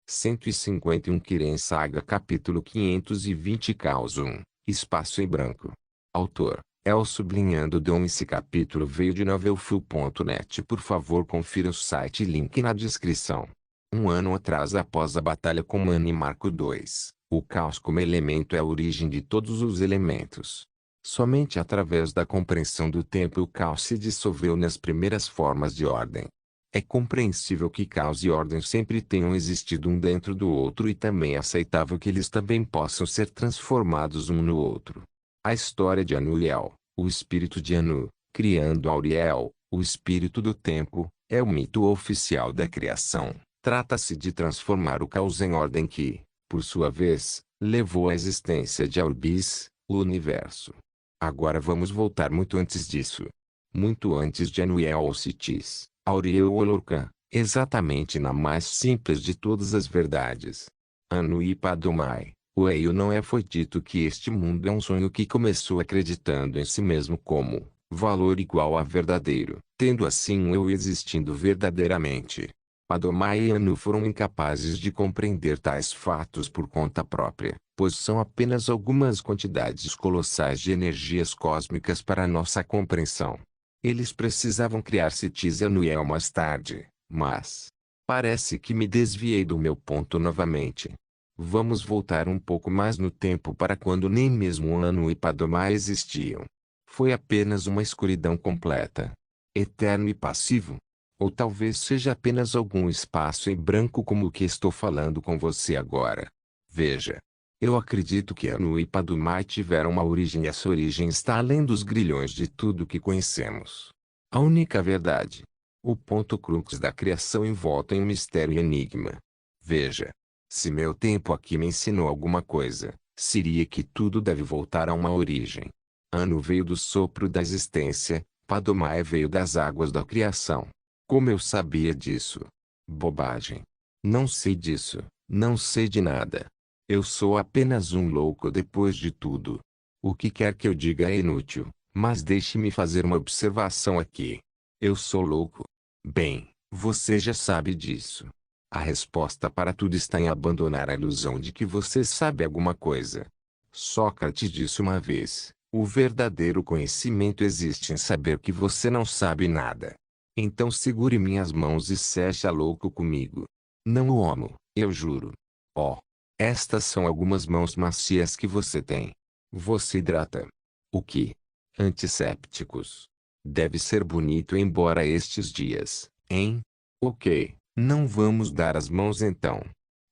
151 Kiren Saga Capítulo 520 Caos 1 Espaço em branco. Autor: El Sublinhando Dom. Esse capítulo veio de novelfull.net. Por favor, confira o site, link na descrição. Um ano atrás, após a batalha com Mani Marco II, o caos como elemento é a origem de todos os elementos. Somente através da compreensão do tempo o caos se dissolveu nas primeiras formas de ordem. É compreensível que caos e ordem sempre tenham existido um dentro do outro, e também é aceitável que eles também possam ser transformados um no outro. A história de Anu e El, o espírito de Anu, criando Auriel, o espírito do tempo, é o mito oficial da criação. Trata-se de transformar o caos em ordem que, por sua vez, levou à existência de Aurbis, o universo. Agora vamos voltar muito antes disso. Muito antes de Anu e El ou Citis, Auriel ou Lorcan, exatamente na mais simples de todas as verdades. Anu e Padomai, o Eio não é. Foi dito que este mundo é um sonho que começou acreditando em si mesmo como valor igual a verdadeiro, tendo assim um eu existindo verdadeiramente. Padomai e Anu foram incapazes de compreender tais fatos por conta própria, pois são apenas algumas quantidades colossais de energias cósmicas para nossa compreensão. Eles precisavam criar Citis e Anuel mais tarde, mas parece que me desviei do meu ponto novamente. Vamos voltar um pouco mais no tempo para quando nem mesmo Anu e Padomai existiam. Foi apenas uma escuridão completa, eterno e passivo. Ou talvez seja apenas algum espaço em branco como o que estou falando com você agora. Veja. Eu acredito que Anu e Padomai tiveram uma origem, e essa origem está além dos grilhões de tudo que conhecemos. A única verdade. O ponto crux da criação envolto em um mistério e enigma. Veja. Se meu tempo aqui me ensinou alguma coisa, seria que tudo deve voltar a uma origem. Anu veio do sopro da existência, Padomai veio das águas da criação. Como eu sabia disso? Bobagem. Não sei disso, não sei de nada. Eu sou apenas um louco depois de tudo. O que quer que eu diga é inútil, mas deixe-me fazer uma observação aqui. Eu sou louco? Bem, você já sabe disso. A resposta para tudo está em abandonar a ilusão de que você sabe alguma coisa. Sócrates disse uma vez: o verdadeiro conhecimento existe em saber que você não sabe nada. Então segure minhas mãos e seja louco comigo. Não o amo, eu juro. Oh, estas são algumas mãos macias que você tem. Você hidrata. O que? Antissépticos. Deve ser bonito embora estes dias, hein? Ok, não vamos dar as mãos então.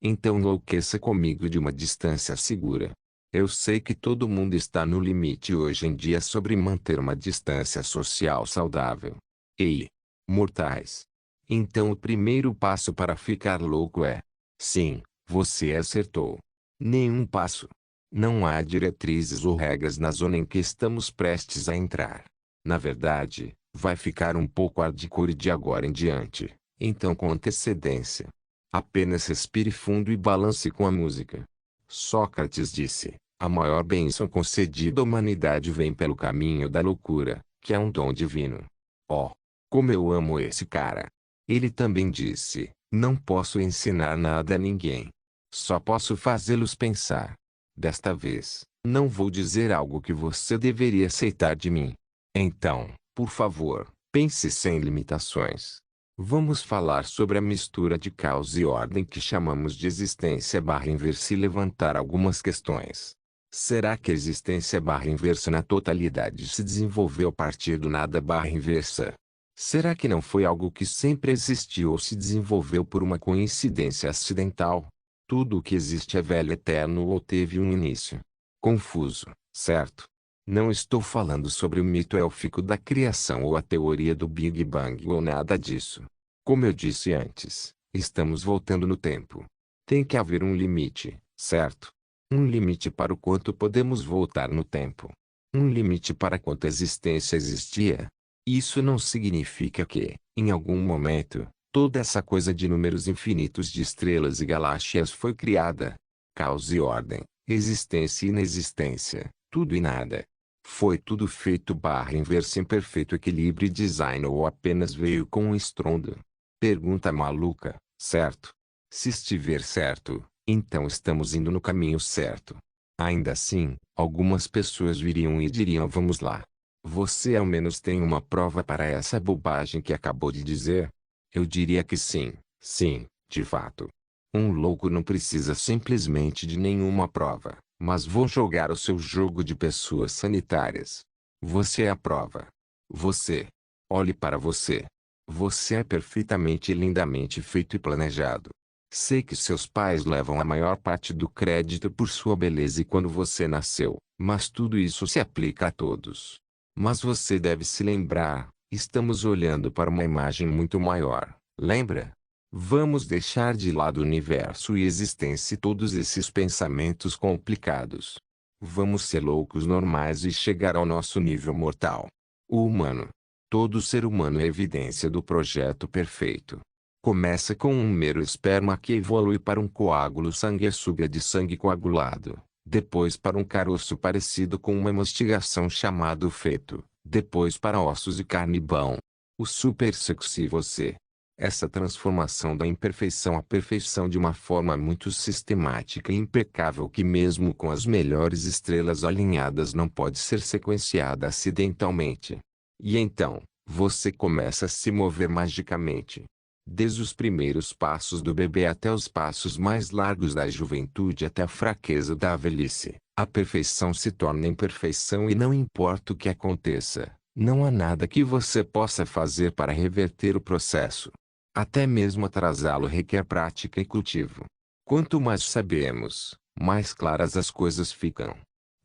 Então enlouqueça comigo de uma distância segura. Eu sei que todo mundo está no limite hoje em dia sobre manter uma distância social saudável. Ei! Mortais. Então o primeiro passo para ficar louco é... Sim, você acertou. Nenhum passo. Não há diretrizes ou regras na zona em que estamos prestes a entrar. Na verdade, vai ficar um pouco hardcore de agora em diante, então com antecedência. Apenas respire fundo e balance com a música. Sócrates disse: a maior bênção concedida à humanidade vem pelo caminho da loucura, que é um dom divino. Oh! Como eu amo esse cara. Ele também disse: não posso ensinar nada a ninguém. Só posso fazê-los pensar. Desta vez, não vou dizer algo que você deveria aceitar de mim. Então, por favor, pense sem limitações. Vamos falar sobre a mistura de caos e ordem que chamamos de existência/inversa e levantar algumas questões. Será que a existência/inversa na totalidade se desenvolveu a partir do nada/inversa? Será que não foi algo que sempre existiu ou se desenvolveu por uma coincidência acidental? Tudo o que existe é velho, eterno ou teve um início. Confuso, certo? Não estou falando sobre o mito élfico da criação ou a teoria do Big Bang ou nada disso. Como eu disse antes, estamos voltando no tempo. Tem que haver um limite, certo? Um limite para o quanto podemos voltar no tempo. Um limite para quanto a existência existia. Isso não significa que, em algum momento, toda essa coisa de números infinitos de estrelas e galáxias foi criada. Caos e ordem, existência e inexistência, tudo e nada. Foi tudo feito/inverso em perfeito equilíbrio e design, ou apenas veio com um estrondo? Pergunta maluca, certo? Se estiver certo, então estamos indo no caminho certo. Ainda assim, algumas pessoas viriam e diriam: vamos lá. Você ao menos tem uma prova para essa bobagem que acabou de dizer? Eu diria que sim, sim, de fato. Um louco não precisa simplesmente de nenhuma prova, mas vou jogar o seu jogo de pessoas sanitárias. Você é a prova. Você. Olhe para você. Você é perfeitamente e lindamente feito e planejado. Sei que seus pais levam a maior parte do crédito por sua beleza e quando você nasceu, mas tudo isso se aplica a todos. Mas você deve se lembrar, estamos olhando para uma imagem muito maior, lembra? Vamos deixar de lado o universo e existência e todos esses pensamentos complicados. Vamos ser loucos normais e chegar ao nosso nível mortal. O humano. Todo ser humano é evidência do projeto perfeito. Começa com um mero esperma que evolui para um coágulo sanguessuga de sangue coagulado, depois para um caroço parecido com uma mastigação chamado feto, depois para ossos e carne bom. O super sexy você. Essa transformação da imperfeição à perfeição de uma forma muito sistemática e impecável que mesmo com as melhores estrelas alinhadas não pode ser sequenciada acidentalmente. E então, você começa a se mover magicamente. Desde os primeiros passos do bebê até os passos mais largos da juventude até a fraqueza da velhice, a perfeição se torna imperfeição e não importa o que aconteça, não há nada que você possa fazer para reverter o processo. Até mesmo atrasá-lo requer prática e cultivo. Quanto mais sabemos, mais claras as coisas ficam.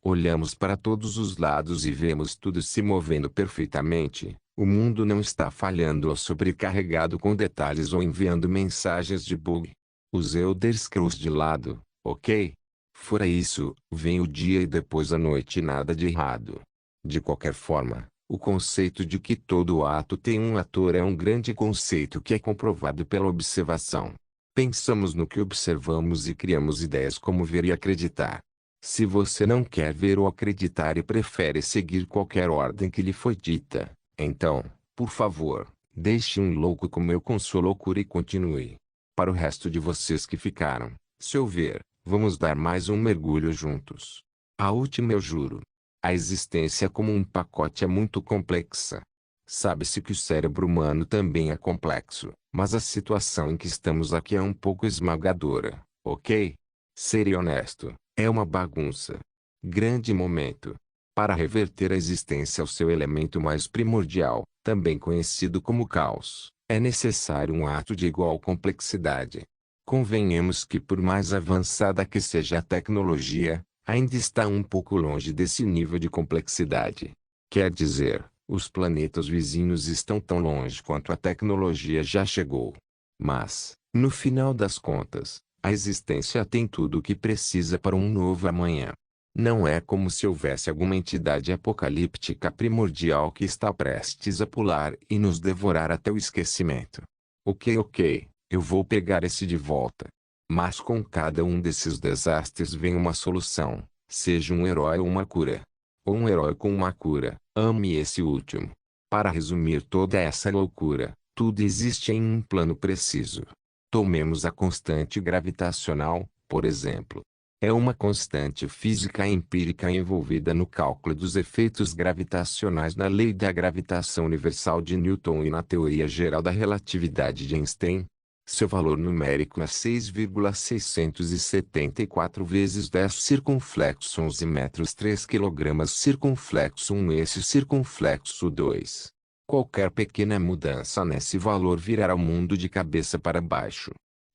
Olhamos para todos os lados e vemos tudo se movendo perfeitamente. O mundo não está falhando ou sobrecarregado com detalhes ou enviando mensagens de bug. Os Elder Scrolls de lado, ok? Fora isso, vem o dia e depois a noite e nada de errado. De qualquer forma, o conceito de que todo ato tem um ator é um grande conceito que é comprovado pela observação. Pensamos no que observamos e criamos ideias como ver e acreditar. Se você não quer ver ou acreditar e prefere seguir qualquer ordem que lhe foi dita, então, por favor, deixe um louco como eu com sua loucura e continue. Para o resto de vocês que ficaram, se ouvir, vamos dar mais um mergulho juntos. A última eu juro. A existência como um pacote é muito complexa. Sabe-se que o cérebro humano também é complexo, mas a situação em que estamos aqui é um pouco esmagadora, ok? Serei honesto, é uma bagunça. Grande momento. Para reverter a existência ao seu elemento mais primordial, também conhecido como caos, é necessário um ato de igual complexidade. Convenhamos que por mais avançada que seja a tecnologia, ainda está um pouco longe desse nível de complexidade. Quer dizer, os planetas vizinhos estão tão longe quanto a tecnologia já chegou. Mas, no final das contas, a existência tem tudo o que precisa para um novo amanhã. Não é como se houvesse alguma entidade apocalíptica primordial que está prestes a pular e nos devorar até o esquecimento. Ok, eu vou pegar esse de volta. Mas com cada um desses desastres vem uma solução, seja um herói ou uma cura. Ou um herói com uma cura, ame esse último. Para resumir toda essa loucura, tudo existe em um plano preciso. Tomemos a constante gravitacional, por exemplo. É uma constante física empírica envolvida no cálculo dos efeitos gravitacionais na lei da gravitação universal de Newton e na teoria geral da relatividade de Einstein. Seu valor numérico é 6,674 vezes 10 circunflexo 11 metros 3 kg circunflexo 1 esse circunflexo 2. Qualquer pequena mudança nesse valor virará o mundo de cabeça para baixo.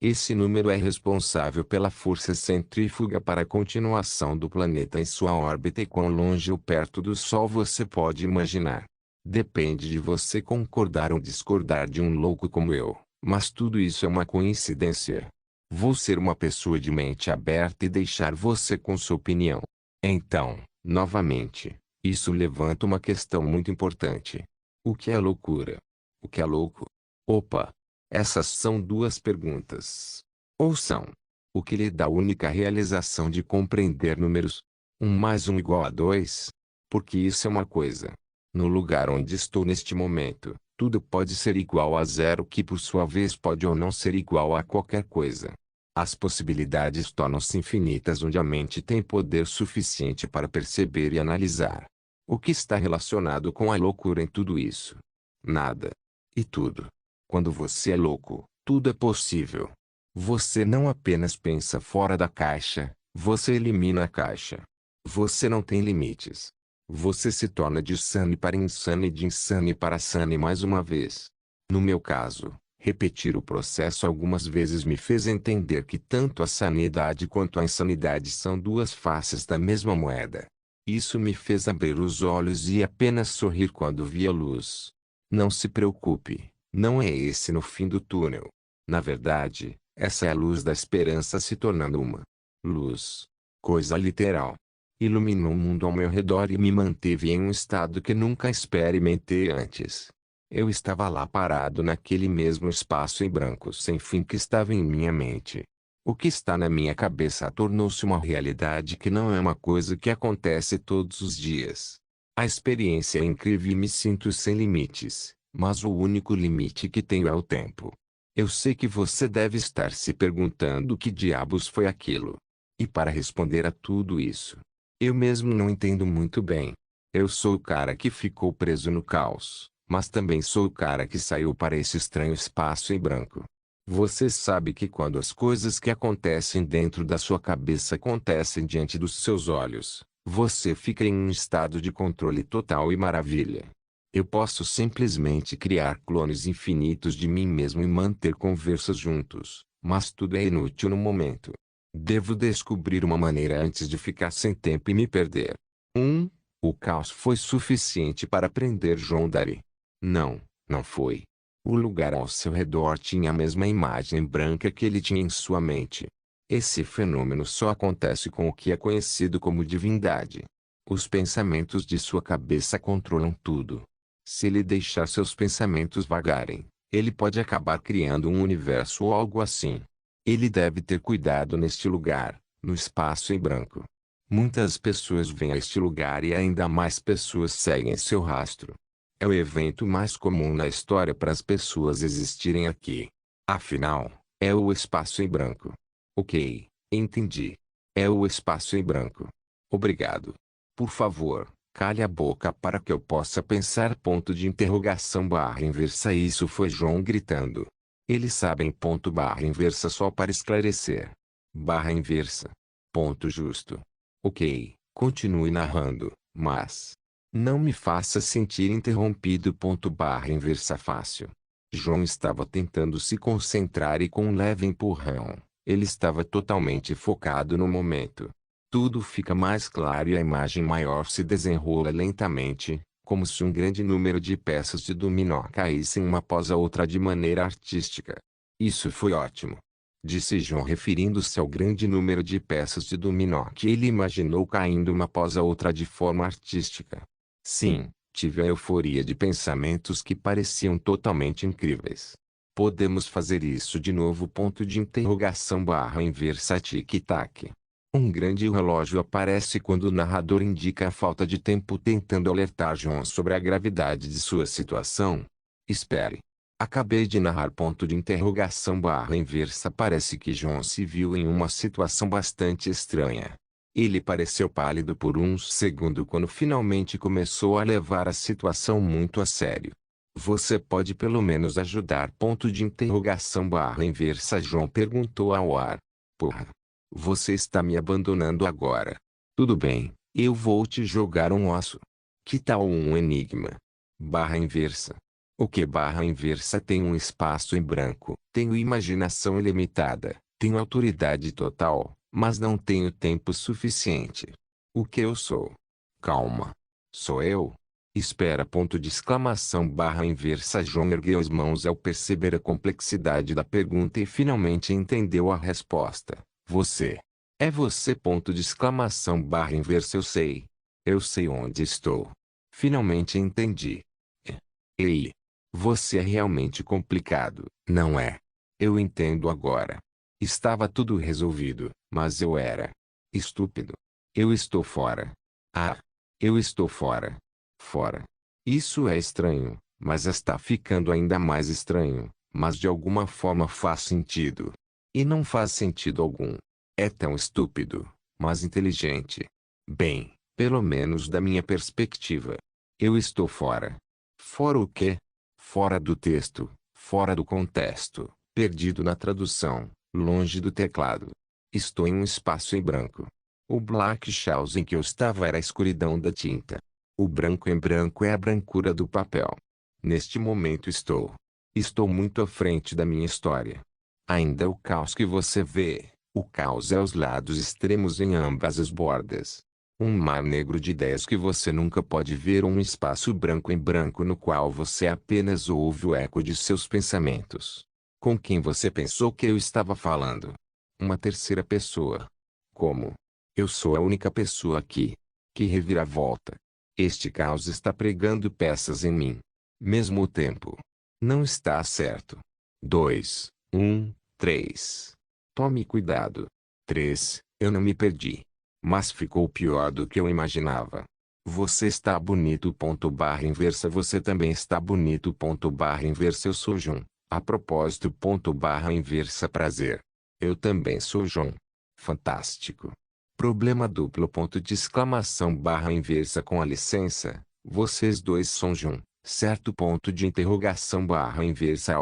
Esse número é responsável pela força centrífuga para a continuação do planeta em sua órbita e quão longe ou perto do Sol você pode imaginar. Depende de você concordar ou discordar de um louco como eu. Mas tudo isso é uma coincidência. Vou ser uma pessoa de mente aberta e deixar você com sua opinião. Então, novamente, isso levanta uma questão muito importante. O que é loucura? O que é louco? Opa! Essas são duas perguntas. Ou são: o que lhe dá a única realização de compreender números? 1 mais 1 igual a 2? Porque isso é uma coisa. No lugar onde estou neste momento, tudo pode ser igual a zero que por sua vez pode ou não ser igual a qualquer coisa. As possibilidades tornam-se infinitas onde a mente tem poder suficiente para perceber e analisar. O que está relacionado com a loucura em tudo isso? Nada. E tudo. Quando você é louco, tudo é possível. Você não apenas pensa fora da caixa, você elimina a caixa. Você não tem limites. Você se torna de sane para insano e de insane para sane mais uma vez. No meu caso, repetir o processo algumas vezes me fez entender que tanto a sanidade quanto a insanidade são duas faces da mesma moeda. Isso me fez abrir os olhos e apenas sorrir quando vi a luz. Não se preocupe, não é esse no fim do túnel. Na verdade, essa é a luz da esperança se tornando uma luz. Coisa literal. Iluminou o mundo ao meu redor e me manteve em um estado que nunca experimentei antes. Eu estava lá parado naquele mesmo espaço em branco sem fim que estava em minha mente. O que está na minha cabeça tornou-se uma realidade que não é uma coisa que acontece todos os dias. A experiência é incrível e me sinto sem limites, mas o único limite que tenho é o tempo. Eu sei que você deve estar se perguntando o que diabos foi aquilo. E para responder a tudo isso, eu mesmo não entendo muito bem. Eu sou o cara que ficou preso no caos, mas também sou o cara que saiu para esse estranho espaço em branco. Você sabe que quando as coisas que acontecem dentro da sua cabeça acontecem diante dos seus olhos, você fica em um estado de controle total e maravilha. Eu posso simplesmente criar clones infinitos de mim mesmo e manter conversas juntos, mas tudo é inútil no momento. Devo descobrir uma maneira antes de ficar sem tempo e me perder. O caos foi suficiente para prender John Doe. Não, não foi. O lugar ao seu redor tinha a mesma imagem branca que ele tinha em sua mente. Esse fenômeno só acontece com o que é conhecido como divindade. Os pensamentos de sua cabeça controlam tudo. Se ele deixar seus pensamentos vagarem, ele pode acabar criando um universo ou algo assim. Ele deve ter cuidado neste lugar, no espaço em branco. Muitas pessoas vêm a este lugar e ainda mais pessoas seguem seu rastro. É o evento mais comum na história para as pessoas existirem aqui. Afinal, é o espaço em branco. Ok, entendi. É o espaço em branco. Obrigado. Por favor, cale a boca para que eu possa pensar. Ponto de interrogação barra inversa. Isso foi João gritando. Eles sabem ponto barra inversa só para esclarecer. Barra inversa. Ponto justo. Ok, continue narrando, mas não me faça sentir interrompido. Ponto barra inversa fácil. João estava tentando se concentrar e com um leve empurrão, ele estava totalmente focado no momento. Tudo fica mais claro e a imagem maior se desenrola lentamente, como se um grande número de peças de dominó caíssem uma após a outra de maneira artística. Isso foi ótimo, disse João referindo-se ao grande número de peças de dominó que ele imaginou caindo uma após a outra de forma artística. Sim, tive a euforia de pensamentos que pareciam totalmente incríveis. Podemos fazer isso de novo? Ponto de interrogação barra inversa tic-tac. Um grande relógio aparece quando o narrador indica a falta de tempo tentando alertar João sobre a gravidade de sua situação. Espere. Acabei de narrar. Ponto de interrogação barra inversa. Parece que João se viu em uma situação bastante estranha. Ele pareceu pálido por um segundo quando finalmente começou a levar a situação muito a sério. Você pode pelo menos ajudar? Ponto de interrogação barra inversa. João perguntou ao ar. Porra. Você está me abandonando agora. Tudo bem, eu vou te jogar um osso. Que tal um enigma? Barra inversa. O que barra inversa tem um espaço em branco. Tenho imaginação ilimitada. Tenho autoridade total, mas não tenho tempo suficiente. O que eu sou? Calma. Sou eu? Espera. Ponto de exclamação barra inversa. João ergueu as mãos ao perceber a complexidade da pergunta e finalmente entendeu a resposta. Você. É você. Ponto de exclamação barra inversa. Eu sei. Eu sei onde estou. Finalmente entendi. Ei. Você é realmente complicado, não é? Eu entendo agora. Estava tudo resolvido, mas eu era estúpido. Eu estou fora. Ah. Eu estou fora. Fora. Isso é estranho, mas está ficando ainda mais estranho, mas de alguma forma faz sentido. E não faz sentido algum. É tão estúpido, mas inteligente. Bem, pelo menos da minha perspectiva. Eu estou fora. Fora o quê? Fora do texto, fora do contexto, perdido na tradução, longe do teclado. Estou em um espaço em branco. O black house em que eu estava era a escuridão da tinta. O branco em branco é a brancura do papel. Neste momento estou muito à frente da minha história. Ainda é o caos que você vê. O caos é os lados extremos em ambas as bordas. Um mar negro de ideias que você nunca pode ver ou um espaço branco em branco no qual você apenas ouve o eco de seus pensamentos. Com quem você pensou que eu estava falando? Uma terceira pessoa. Como? Eu sou a única pessoa aqui. Que reviravolta. Este caos está pregando peças em mim. Mesmo tempo. Não está certo. 2, 1, 3. Tome cuidado. 3. Eu não me perdi. Mas ficou pior do que eu imaginava. Você está bonito. Ponto barra inversa. Você também está bonito. Ponto barra inversa. Eu sou Jun. A propósito. Ponto barra inversa. Prazer. Eu também sou Jun. Fantástico. Problema duplo. Ponto de exclamação barra inversa. Com a licença, vocês dois são Jun, certo? Ponto de interrogação barra inversa.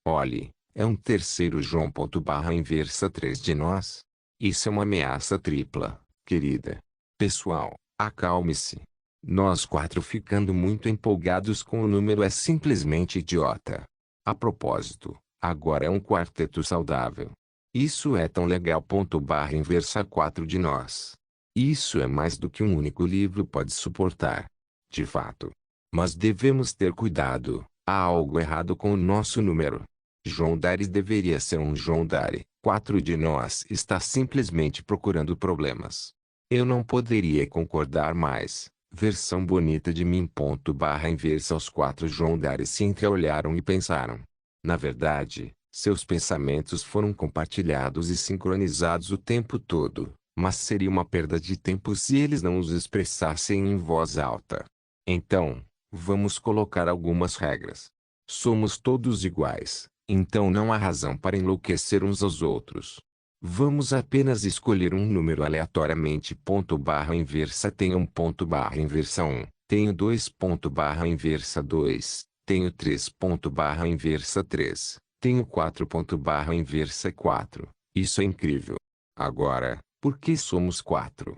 Olhe, é um terceiro João. Ponto barra inversa. 3 de nós? Isso é uma ameaça tripla, querida. Pessoal, acalme-se. Nós quatro ficando muito empolgados com o número é simplesmente idiota. A propósito, agora é um quarteto saudável. Isso é tão legal. Ponto barra inversa. 4 de nós. Isso é mais do que um único livro pode suportar. De fato. Mas devemos ter cuidado. Há algo errado com o nosso número. João Dares deveria ser um João Dare. 4 de nós está simplesmente procurando problemas. Eu não poderia concordar mais. Versão bonita de mim. Ponto barra inversa. Os 4 João Dares se entreolharam e pensaram. Na verdade, seus pensamentos foram compartilhados e sincronizados o tempo todo, mas seria uma perda de tempo se eles não os expressassem em voz alta. Então, vamos colocar algumas regras. Somos todos iguais, então não há razão para enlouquecer uns aos outros. Vamos apenas escolher um número aleatoriamente. Ponto barra inversa. Tenho 1 ponto barra inversa 1, tenho 2 ponto barra inversa 2, tenho 3 ponto barra inversa 3. Tenho 4 ponto barra inversa 4. Isso é incrível. Agora, por que somos 4?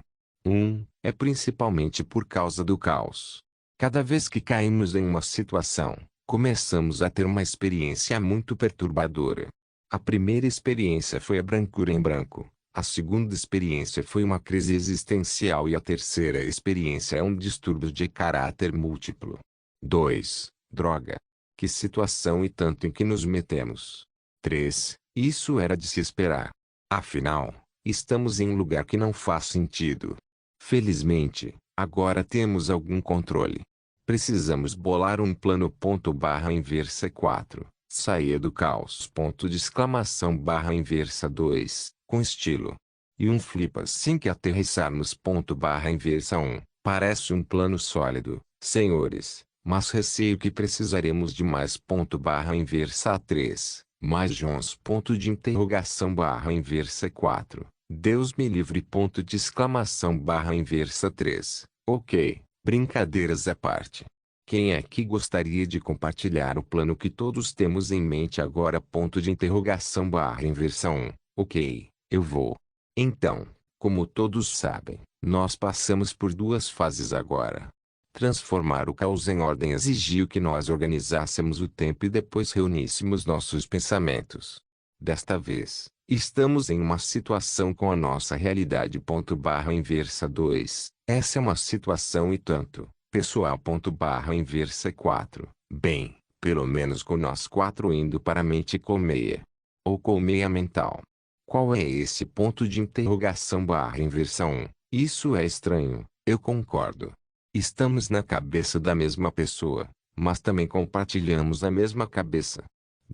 É principalmente por causa do caos. Cada vez que caímos em uma situação, começamos a ter uma experiência muito perturbadora. A primeira experiência foi a brancura em branco. A segunda experiência foi uma crise existencial e a terceira experiência é um distúrbio de caráter múltiplo. 2. Droga. Que situação e tanto em que nos metemos. 3. Isso era de se esperar. Afinal, estamos em um lugar que não faz sentido. Felizmente, agora temos algum controle. Precisamos bolar um plano. Ponto barra inversa 4. Sair do caos. Ponto de exclamação barra inversa 2. Com estilo. E um flip assim que aterrissarmos. Ponto barra inversa 1. Parece um plano sólido, senhores. Mas receio que precisaremos de mais. Ponto barra inversa 3, mais Jones. Ponto de interrogação barra inversa 4. Deus me livre. Ponto de exclamação barra inversa 3. Ok, brincadeiras à parte. Quem é que gostaria de compartilhar o plano que todos temos em mente agora? Ponto de interrogação barra inversa 1. Ok, eu vou. Então, como todos sabem, nós passamos por duas fases agora. Transformar o caos em ordem exigiu que nós organizássemos o tempo e depois reuníssemos nossos pensamentos. Desta vez, estamos em uma situação com a nossa realidade. Ponto barra inversa 2. Essa é uma situação e tanto, pessoal. Ponto barra inversa 4. Bem, pelo menos com nós quatro indo para a mente colmeia. Ou colmeia mental. Qual é esse? Ponto de interrogação barra inversa 1. Isso é estranho, eu concordo. Estamos na cabeça da mesma pessoa, mas também compartilhamos a mesma cabeça.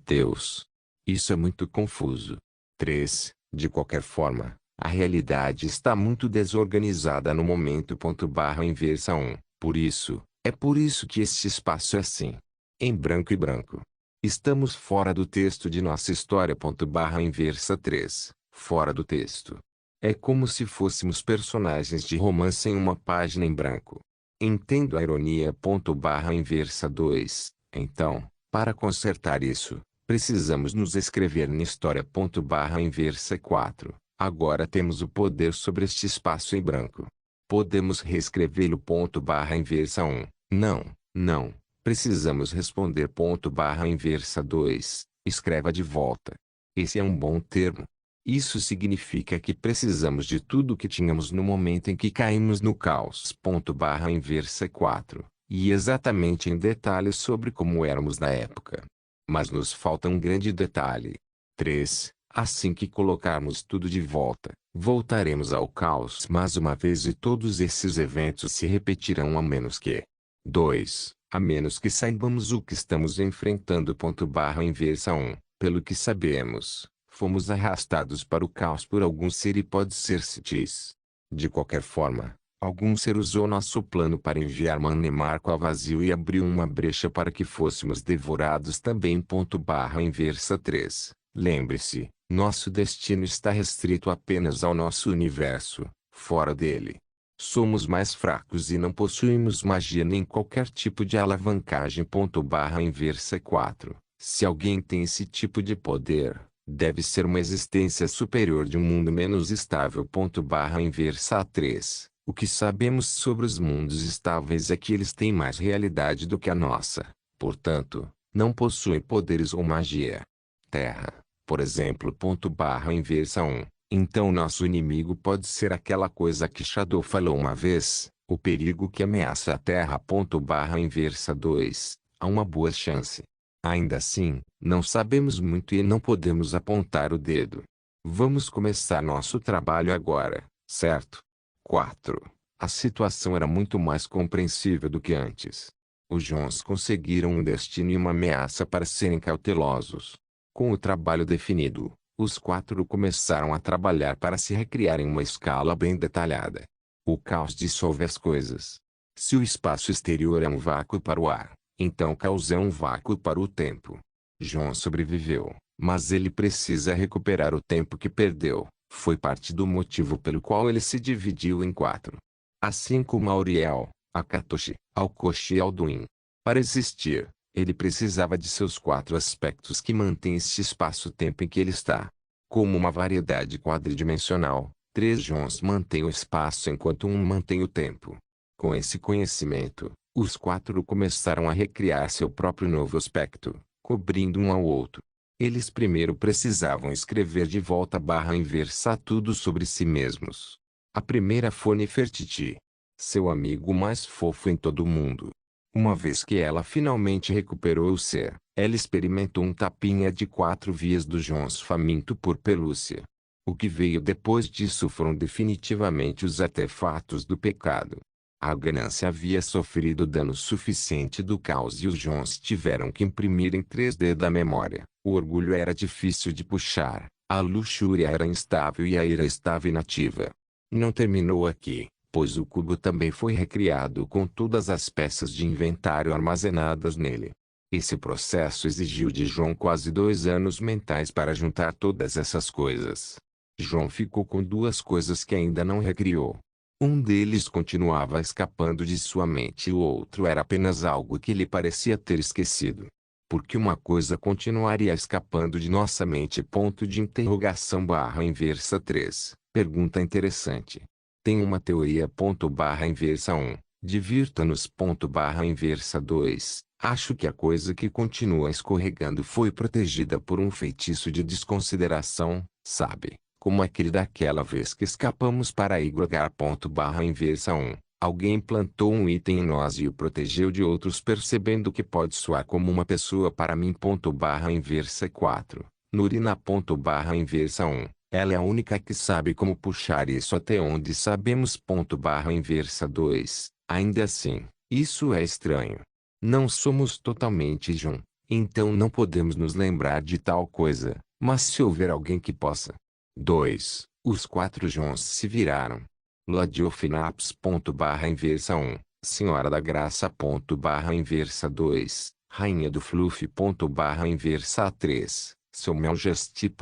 Deus. Isso é muito confuso. 3. De qualquer forma, a realidade está muito desorganizada no momento. Ponto barra inversa 1. Por isso, é por isso que este espaço é assim. Em branco e branco. Estamos fora do texto de nossa história. Barra inversa 3. Fora do texto. É como se fôssemos personagens de romance em uma página em branco. Entendo a ironia. Barra inversa 2. Então, para consertar isso, precisamos nos escrever na história. Barra inversa 4. Agora temos o poder sobre este espaço em branco. Podemos reescrevê-lo. Barra inversa 1. Não, não. Precisamos responder. Barra inversa 2. Escreva de volta. Esse é um bom termo. Isso significa que precisamos de tudo o que tínhamos no momento em que caímos no caos. Barra inversa 4. E exatamente em detalhes sobre como éramos na época. Mas nos falta um grande detalhe. 3. Assim que colocarmos tudo de volta, voltaremos ao caos mais uma vez e todos esses eventos se repetirão a menos que 2. A menos que saibamos o que estamos enfrentando. Barra inversa 1. Pelo que sabemos, fomos arrastados para o caos por algum ser e pode ser Citis. De qualquer forma, algum ser usou nosso plano para enviar Mannemarco ao vazio e abriu uma brecha para que fôssemos devorados também. Barra inversa 3. Lembre-se, nosso destino está restrito apenas ao nosso universo, fora dele. Somos mais fracos e não possuímos magia nem qualquer tipo de alavancagem. Barra inversa 4. Se alguém tem esse tipo de poder, deve ser uma existência superior de um mundo menos estável. Barra inversa 3. O que sabemos sobre os mundos estáveis é que eles têm mais realidade do que a nossa. Portanto, não possuem poderes ou magia. Terra, por exemplo. Barra inversa 1. Então nosso inimigo pode ser aquela coisa que Shadow falou uma vez, o perigo que ameaça a Terra. Barra inversa 2. Há uma boa chance. Ainda assim, não sabemos muito e não podemos apontar o dedo. Vamos começar nosso trabalho agora, certo? 4. A situação era muito mais compreensível do que antes. Os Jones conseguiram um destino e uma ameaça para serem cautelosos. Com o trabalho definido, os 4 começaram a trabalhar para se recriar em uma escala bem detalhada. O caos dissolve as coisas. Se o espaço exterior é um vácuo para o ar, então o caos é um vácuo para o tempo. John sobreviveu, mas ele precisa recuperar o tempo que perdeu. Foi parte do motivo pelo qual ele se dividiu em 4. Assim como Auriel, Akatoshi, Alkoshi e Alduin. Para existir, ele precisava de seus 4 aspectos que mantêm este espaço-tempo em que ele está. Como uma variedade quadridimensional, 3 Johns mantêm o espaço enquanto um mantém o tempo. Com esse conhecimento, os 4 começaram a recriar seu próprio novo aspecto, cobrindo um ao outro. Eles primeiro precisavam escrever de volta barra inversa tudo sobre si mesmos. A primeira foi Nefertiti, seu amigo mais fofo em todo o mundo. Uma vez que ela finalmente recuperou o ser, ela experimentou um tapinha de 4 vias do Jones faminto por pelúcia. O que veio depois disso foram definitivamente os artefatos do pecado. A ganância havia sofrido dano suficiente do caos e os Jones tiveram que imprimir em 3D da memória. O orgulho era difícil de puxar, a luxúria era instável e a ira estava inativa. Não terminou aqui, pois o cubo também foi recriado com todas as peças de inventário armazenadas nele. Esse processo exigiu de João quase 2 anos mentais para juntar todas essas coisas. João ficou com 2 coisas que ainda não recriou. Um deles continuava escapando de sua mente e o outro era apenas algo que lhe parecia ter esquecido. Por que uma coisa continuaria escapando de nossa mente? Ponto de interrogação barra inversa 3. Pergunta interessante. Tem uma teoria. Barra inversa 1. Divirta-nos. Barra inversa 2. Acho que a coisa que continua escorregando foi protegida por um feitiço de desconsideração, sabe? Como aquele daquela vez que escapamos para Igrogar. Barra inversa 1. Alguém plantou um item em nós e o protegeu de outros percebendo que pode soar como uma pessoa para mim. Barra inversa 4. Nurina. Barra inversa 1. Ela é a única que sabe como puxar isso até onde sabemos. Barra inversa 2. Ainda assim, isso é estranho. Não somos totalmente Jun, então não podemos nos lembrar de tal coisa, mas se houver alguém que possa. 2. Os 4 Juns se viraram. Ladiofinaps. Barra inversa 1. Senhora da Graça. Barra inversa 2. Rainha do Fluff. Inversa A3. Seu Majesty.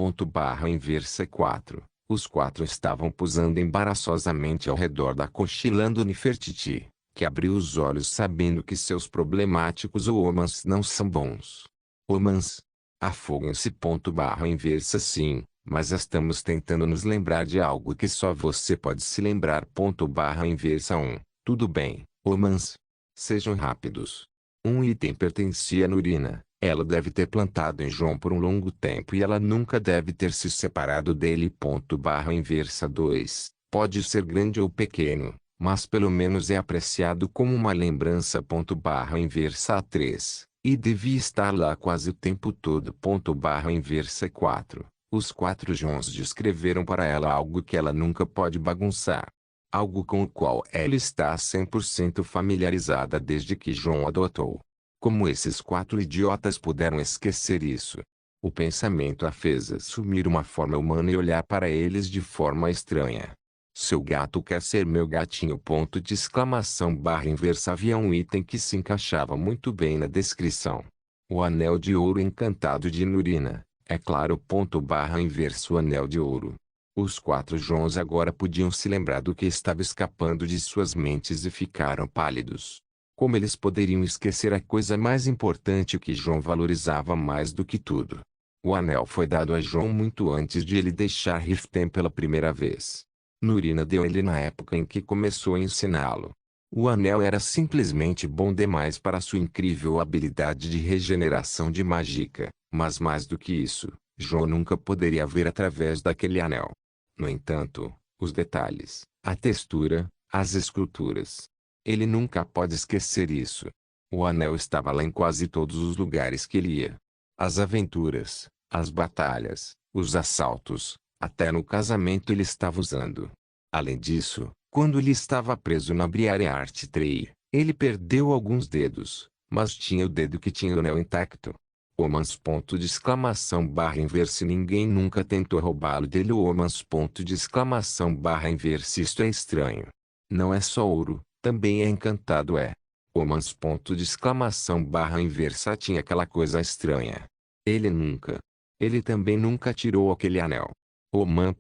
Inversa 4. Os quatro estavam posando embaraçosamente ao redor da cochilando Nefertiti, que abriu os olhos sabendo que seus problemáticos homens não são bons. Homens. Afoguem-se. Inversa sim, mas estamos tentando nos lembrar de algo que só você pode se lembrar. Inversa 1. Tudo bem, homens. Sejam rápidos. Um item pertencia a Nurina. Ela deve ter plantado em João por um longo tempo e ela nunca deve ter se separado dele. Inversa 2. Pode ser grande ou pequeno, mas pelo menos é apreciado como uma lembrança. Inversa 3. E devia estar lá quase o tempo todo. Inversa 4. Os quatro Joãos descreveram para ela algo que ela nunca pode bagunçar. Algo com o qual ela está 100% familiarizada desde que João a adotou. Como esses quatro idiotas puderam esquecer isso? O pensamento a fez assumir uma forma humana e olhar para eles de forma estranha. Seu gato quer ser meu gatinho. Inversa havia um item que se encaixava muito bem na descrição. O anel de ouro encantado de Nurina, é claro. Inverso o anel de ouro. Os quatro Joãos agora podiam se lembrar do que estava escapando de suas mentes e ficaram pálidos. Como eles poderiam esquecer a coisa mais importante que João valorizava mais do que tudo? O anel foi dado a João muito antes de ele deixar Riften pela primeira vez. Nurina deu ele na época em que começou a ensiná-lo. O anel era simplesmente bom demais para sua incrível habilidade de regeneração de mágica, mas mais do que isso, João nunca poderia ver através daquele anel. No entanto, os detalhes, a textura, as esculturas. Ele nunca pode esquecer isso. O anel estava lá em quase todos os lugares que ele ia. As aventuras, as batalhas, os assaltos, até no casamento ele estava usando. Além disso, quando ele estava preso na Briare Art Tree, ele perdeu alguns dedos, mas tinha o dedo que tinha o anel intacto. Homens. Inversa ninguém nunca tentou roubá-lo dele. Homens. Inversa isto é estranho. Não é só ouro, também é encantado Homens. Inversa tinha aquela coisa estranha. Ele também nunca tirou aquele anel. Oman.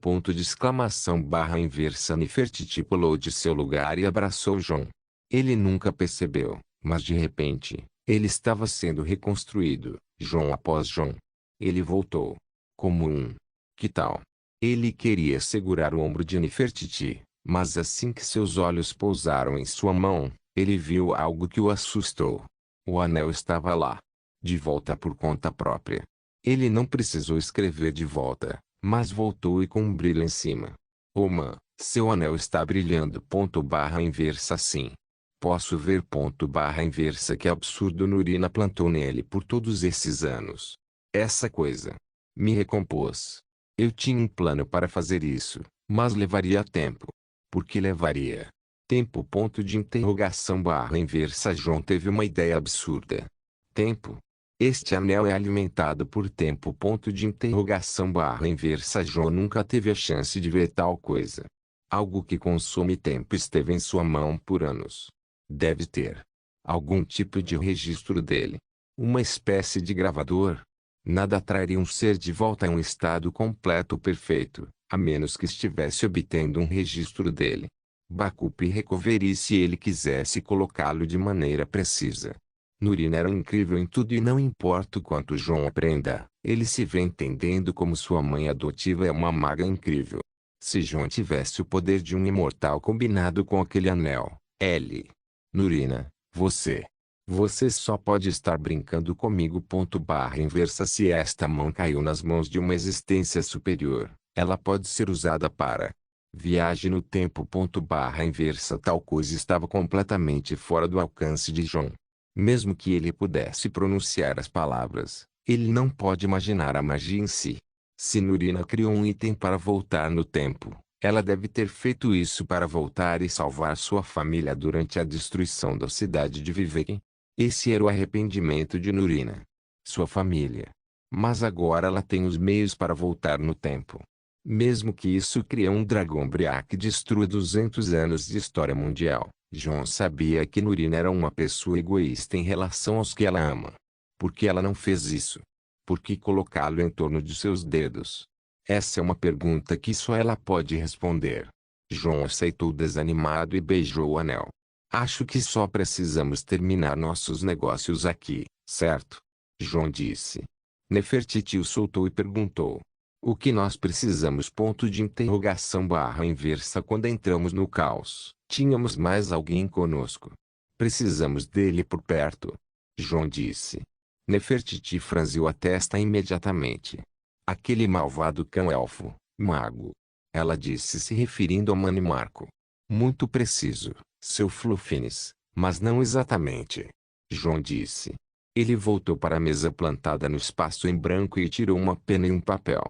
Inversa Nefertiti pulou de seu lugar e abraçou João. Ele nunca percebeu, mas de repente, ele estava sendo reconstruído, João após João. Ele voltou. Como um. Que tal? Ele queria segurar o ombro de Nefertiti, mas assim que seus olhos pousaram em sua mão, ele viu algo que o assustou. O anel estava lá. De volta por conta própria. Ele não precisou escrever de volta, mas voltou e com um brilho em cima. Oman, seu anel está brilhando. Inversa sim. Posso ver. Inversa que absurdo Nurina plantou nele por todos esses anos. Essa coisa. Me recompôs. Eu tinha um plano para fazer isso, mas levaria tempo. Por que levaria? Tempo. Inversa João teve uma ideia absurda. Tempo? Este anel é alimentado por tempo. Inversa João nunca teve a chance de ver tal coisa. Algo que consome tempo esteve em sua mão por anos. Deve ter algum tipo de registro dele. Uma espécie de gravador. Nada traria um ser de volta a um estado completo perfeito, a menos que estivesse obtendo um registro dele. Backup e recovery se ele quisesse colocá-lo de maneira precisa. Nurina era incrível em tudo e não importa o quanto João aprenda, ele se vê entendendo como sua mãe adotiva é uma maga incrível. Se João tivesse o poder de um imortal combinado com aquele anel, Nurina, você só pode estar brincando comigo. Inversa se esta mão caiu nas mãos de uma existência superior, ela pode ser usada para viagem no tempo. Inversa tal coisa estava completamente fora do alcance de João. Mesmo que ele pudesse pronunciar as palavras, ele não pode imaginar a magia em si. Se Nurina criou um item para voltar no tempo, ela deve ter feito isso para voltar e salvar sua família durante a destruição da cidade de Vivek. Esse era o arrependimento de Nurina. Sua família. Mas agora ela tem os meios para voltar no tempo. Mesmo que isso crie um dragão Briar que destrua 200 anos de história mundial, João sabia que Nurina era uma pessoa egoísta em relação aos que ela ama. Por que ela não fez isso? Por que colocá-lo em torno de seus dedos? Essa é uma pergunta que só ela pode responder. João aceitou desanimado e beijou o anel. Acho que só precisamos terminar nossos negócios aqui, certo? João disse. Nefertiti o soltou e perguntou. O que nós precisamos? Ponto de interrogação barra inversa. Quando entramos no caos, tínhamos mais alguém conosco. Precisamos dele por perto. João disse. Nefertiti franziu a testa imediatamente. Aquele malvado cão-elfo, mago. Ela disse se referindo ao Manimarco. Muito preciso, seu Flufines, mas não exatamente. João disse. Ele voltou para a mesa plantada no espaço em branco e tirou uma pena e um papel.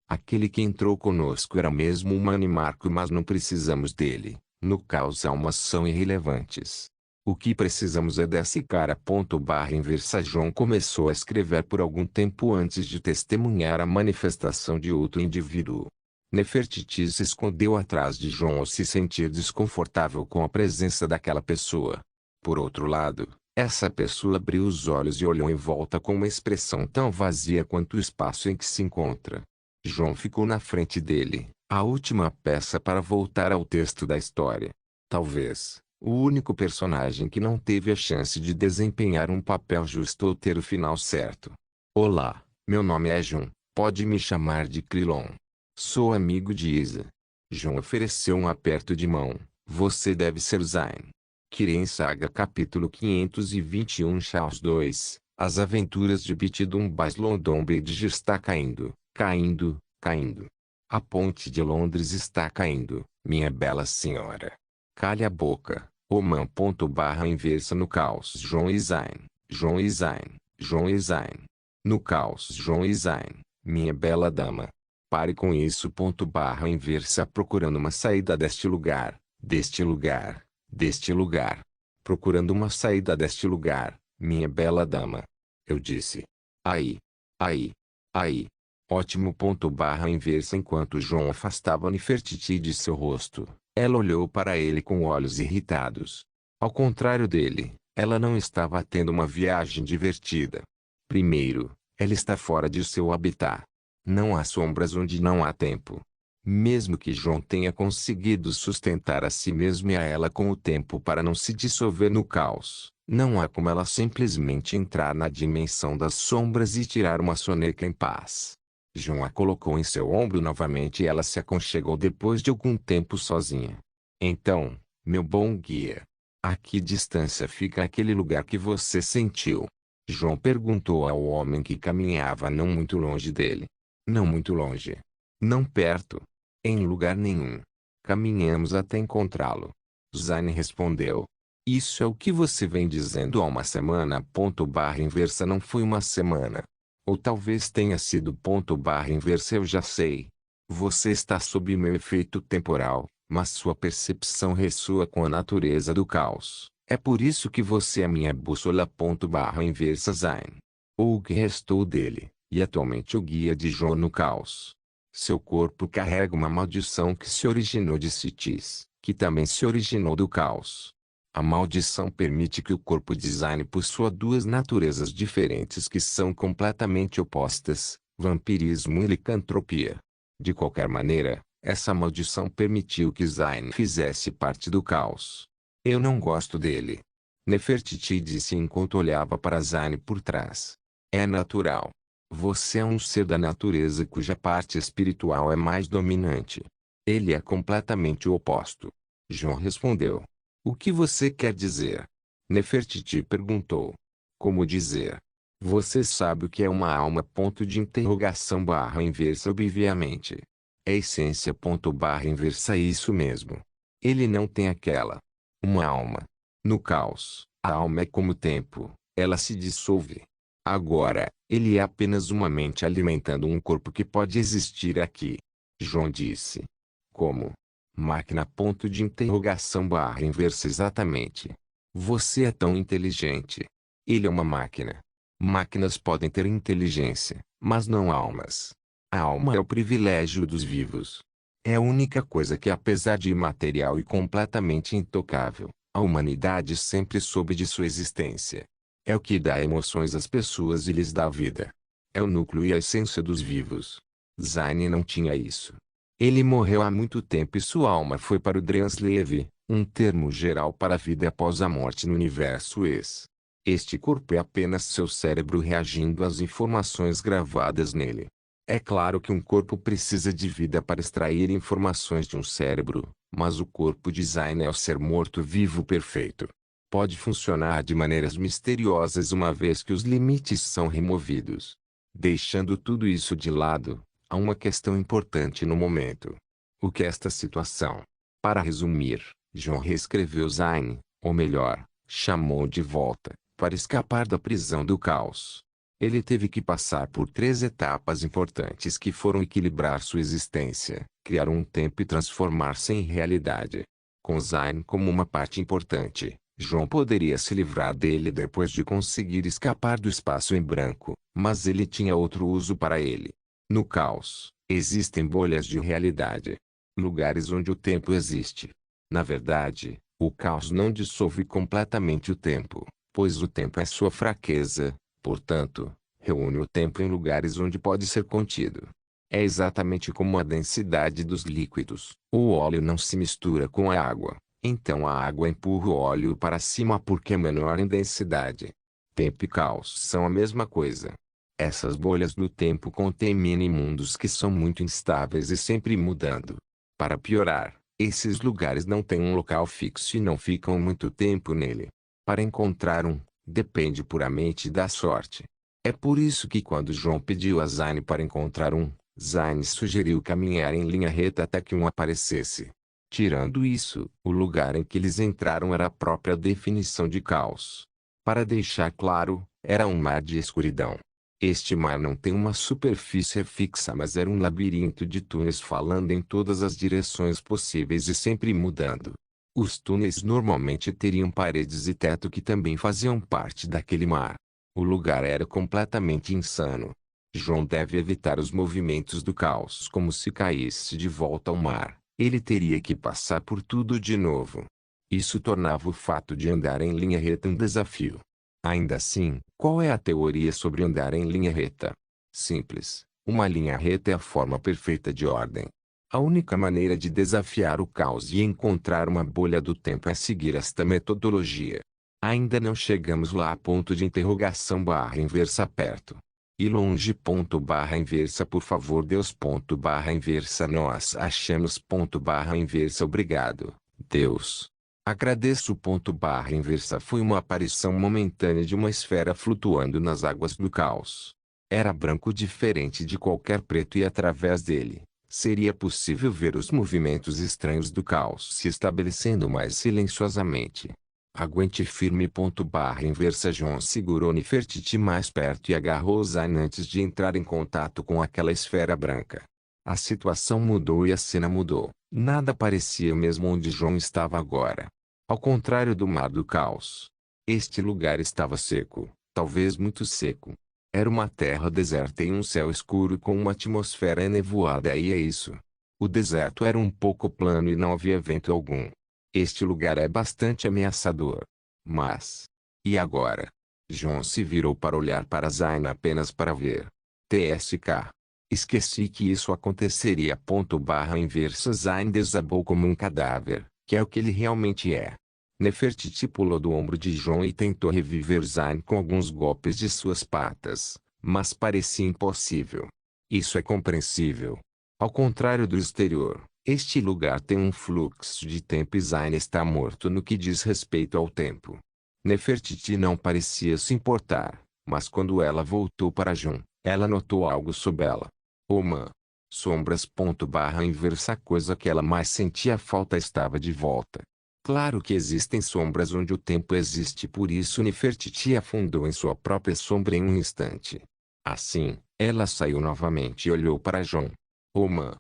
Aquele que entrou conosco era mesmo um Manimarco, mas não precisamos dele. No caos almas são irrelevantes. O que precisamos é desse cara. Ponto barra inversa. João começou a escrever por algum tempo antes de testemunhar a manifestação de outro indivíduo. Nefertiti se escondeu atrás de João ao se sentir desconfortável com a presença daquela pessoa. Por outro lado, essa pessoa abriu os olhos e olhou em volta com uma expressão tão vazia quanto o espaço em que se encontra. João ficou na frente dele, a última peça para voltar ao texto da história. Talvez, o único personagem que não teve a chance de desempenhar um papel justo ou ter o final certo. Olá, meu nome é João, pode me chamar de Krilon. Sou amigo de Isa. João ofereceu um aperto de mão. Você deve ser Zayn. Kiren Saga capítulo 521 Chaos 2. As aventuras de Bitidum Bas London Bridge está caindo, caindo, caindo. A ponte de Londres está caindo, minha bela senhora. Calhe a boca, Oman. Barra inversa no caos. João e Zayn, João e Zayn, João e Zayn. No caos. João e Zayn, minha bela dama. Pare com isso. Barra inversa procurando uma saída deste lugar, deste lugar, deste lugar. Procurando uma saída deste lugar, minha bela dama. Eu disse. Aí. Aí. Aí. Ótimo. Barra inversa. Enquanto João afastava Nefertiti de seu rosto, ela olhou para ele com olhos irritados. Ao contrário dele, ela não estava tendo uma viagem divertida. Primeiro, ela está fora de seu habitat. Não há sombras onde não há tempo. Mesmo que João tenha conseguido sustentar a si mesmo e a ela com o tempo para não se dissolver no caos, não há como ela simplesmente entrar na dimensão das sombras e tirar uma soneca em paz. João a colocou em seu ombro novamente e ela se aconchegou depois de algum tempo sozinha. Então, meu bom guia, a que distância fica aquele lugar que você sentiu? João perguntou ao homem que caminhava não muito longe dele. Não muito longe. Não perto. Em lugar nenhum. Caminhamos até encontrá-lo. Zayn respondeu. Isso é o que você vem dizendo há uma semana. Barra inversa. Não foi uma semana. Ou talvez tenha sido. Barra inversa. Eu já sei. Você está sob meu efeito temporal, mas sua percepção ressoa com a natureza do caos. É por isso que você é minha bússola. Barra inversa. Zayn. Ou o que restou dele, e atualmente o guia de João no caos. Seu corpo carrega uma maldição que se originou de Sitis, que também se originou do caos. A maldição permite que o corpo de Zayn possua duas naturezas diferentes que são completamente opostas, vampirismo e licantropia. De qualquer maneira, essa maldição permitiu que Zayn fizesse parte do caos. Eu não gosto dele. Nefertiti disse enquanto olhava para Zayn por trás. É natural. Você é um ser da natureza cuja parte espiritual é mais dominante. Ele é completamente o oposto. João respondeu. O que você quer dizer? Nefertiti perguntou. Como dizer? Você sabe o que é uma alma? Ponto de interrogação barra inversa. Obviamente. É essência. Barra inversa. Isso mesmo. Ele não tem aquela. Uma alma. No caos, a alma é como o tempo. Ela se dissolve. Agora, ele é apenas uma mente alimentando um corpo que pode existir aqui. João disse. Como? Máquina. Ponto de interrogação barra inversa. Exatamente. Você é tão inteligente. Ele é uma máquina. Máquinas podem ter inteligência, mas não almas. A alma é o privilégio dos vivos. É a única coisa que, apesar de imaterial e completamente intocável, a humanidade sempre soube de sua existência. É o que dá emoções às pessoas e lhes dá vida. É o núcleo e a essência dos vivos. Zayn não tinha isso. Ele morreu há muito tempo e sua alma foi para o Drenslave, um termo geral para a vida após a morte no universo ex. Este corpo é apenas seu cérebro reagindo às informações gravadas nele. É claro que um corpo precisa de vida para extrair informações de um cérebro, mas o corpo de Zayn é o ser morto-vivo perfeito. Pode funcionar de maneiras misteriosas uma vez que os limites são removidos. Deixando tudo isso de lado, há uma questão importante no momento. O que é esta situação? Para resumir, John reescreveu Zayn, ou melhor, chamou de volta, para escapar da prisão do caos. Ele teve que passar por 3 etapas importantes que foram equilibrar sua existência, criar um tempo e transformar-se em realidade. Com Zayn como uma parte importante, John poderia se livrar dele depois de conseguir escapar do espaço em branco, mas ele tinha outro uso para ele. No caos, existem bolhas de realidade. Lugares onde o tempo existe. Na verdade, o caos não dissolve completamente o tempo, pois o tempo é sua fraqueza, portanto, reúne o tempo em lugares onde pode ser contido. É exatamente como a densidade dos líquidos. O óleo não se mistura com a água, então a água empurra o óleo para cima porque é menor em densidade. Tempo e caos são a mesma coisa. Essas bolhas do tempo contêm mini-mundos que são muito instáveis e sempre mudando. Para piorar, esses lugares não têm um local fixo e não ficam muito tempo nele. Para encontrar um, depende puramente da sorte. É por isso que quando João pediu a Zayn para encontrar um, Zayn sugeriu caminhar em linha reta até que um aparecesse. Tirando isso, o lugar em que eles entraram era a própria definição de caos. Para deixar claro, era um mar de escuridão. Este mar não tem uma superfície fixa, mas era um labirinto de túneis falando em todas as direções possíveis e sempre mudando. Os túneis normalmente teriam paredes e teto que também faziam parte daquele mar. O lugar era completamente insano. João deve evitar os movimentos do caos como se caísse de volta ao mar. Ele teria que passar por tudo de novo. Isso tornava o fato de andar em linha reta um desafio. Ainda assim, qual é a teoria sobre andar em linha reta? Simples. Uma linha reta é a forma perfeita de ordem. A única maneira de desafiar o caos e encontrar uma bolha do tempo é seguir esta metodologia. Ainda não chegamos lá a ponto de interrogação barra inversa perto. E longe ponto barra inversa por favor Deus ponto barra inversa nós achamos ponto barra inversa obrigado, Deus. Agradeço ponto barra inversa foi uma aparição momentânea de uma esfera flutuando nas águas do caos. Era branco diferente de qualquer preto e através dele, seria possível ver os movimentos estranhos do caos se estabelecendo mais silenciosamente. Aguente firme ponto barra inversa John segurou Nefertiti mais perto e agarrou Zayn antes de entrar em contato com aquela esfera branca. A situação mudou e a cena mudou. Nada parecia o mesmo onde John estava agora. Ao contrário do mar do caos. Este lugar estava seco, talvez muito seco. Era uma terra deserta e um céu escuro com uma atmosfera enevoada e é isso. O deserto era um pouco plano e não havia vento algum. Este lugar é bastante ameaçador. Mas... E agora? John se virou para olhar para Zayn apenas para ver. TSK. Esqueci que isso aconteceria. Ponto barra inversa Zayn desabou como um cadáver, que é o que ele realmente é. Nefertiti pulou do ombro de John e tentou reviver Zayn com alguns golpes de suas patas, mas parecia impossível. Isso é compreensível. Ao contrário do exterior, este lugar tem um fluxo de tempo e Zayn está morto no que diz respeito ao tempo. Nefertiti não parecia se importar, mas quando ela voltou para John, ela notou algo sob ela. Uma sombras. Ponto barra inversa a coisa que ela mais sentia falta estava de volta. Claro que existem sombras onde o tempo existe, por isso Nefertiti afundou em sua própria sombra em um instante. Assim, ela saiu novamente e olhou para John. Uma.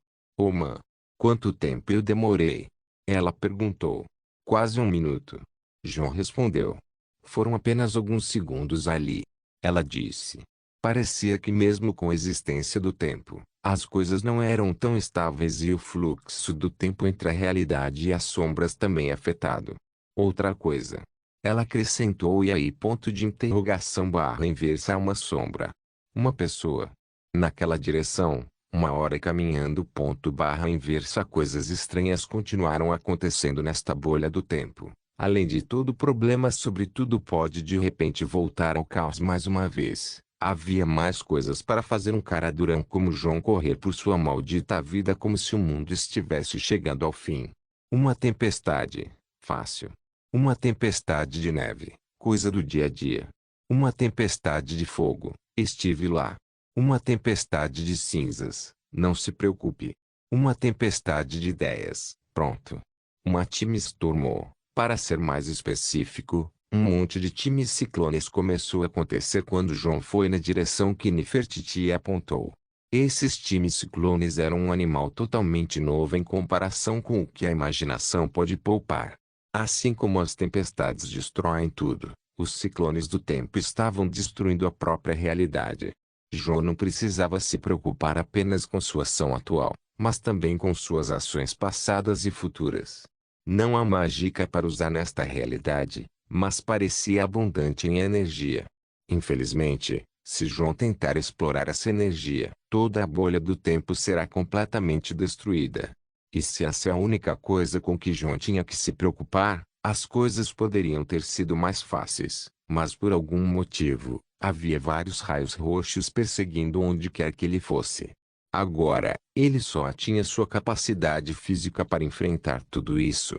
Quanto tempo eu demorei? Ela perguntou. Quase 1 minuto. John respondeu. Foram apenas alguns segundos ali. Ela disse. Parecia que mesmo com a existência do tempo, as coisas não eram tão estáveis e o fluxo do tempo entre a realidade e as sombras também afetado. Outra coisa. Ela acrescentou e aí ponto de interrogação barra inversa a uma sombra. Uma pessoa. Naquela direção, uma hora caminhando ponto barra inversa coisas estranhas continuaram acontecendo nesta bolha do tempo. Além de todo problema sobre tudo pode de repente voltar ao caos mais uma vez. Havia mais coisas para fazer um cara durão como João correr por sua maldita vida como se o mundo estivesse chegando ao fim. Uma tempestade. Fácil. Uma tempestade de neve. Coisa do dia a dia. Uma tempestade de fogo. Estive lá. Uma tempestade de cinzas. Não se preocupe. Uma tempestade de ideias. Pronto. Uma time stormou. Para ser mais específico, um monte de times ciclones começou a acontecer quando João foi na direção que Nefertiti apontou. Esses times ciclones eram um animal totalmente novo em comparação com o que a imaginação pode poupar. Assim como as tempestades destroem tudo, os ciclones do tempo estavam destruindo a própria realidade. João não precisava se preocupar apenas com sua ação atual, mas também com suas ações passadas e futuras. Não há mágica para usar nesta realidade, mas parecia abundante em energia. Infelizmente, se João tentar explorar essa energia, toda a bolha do tempo será completamente destruída. E se essa é a única coisa com que João tinha que se preocupar, as coisas poderiam ter sido mais fáceis, mas por algum motivo, havia vários raios roxos perseguindo onde quer que ele fosse. Agora, ele só tinha sua capacidade física para enfrentar tudo isso.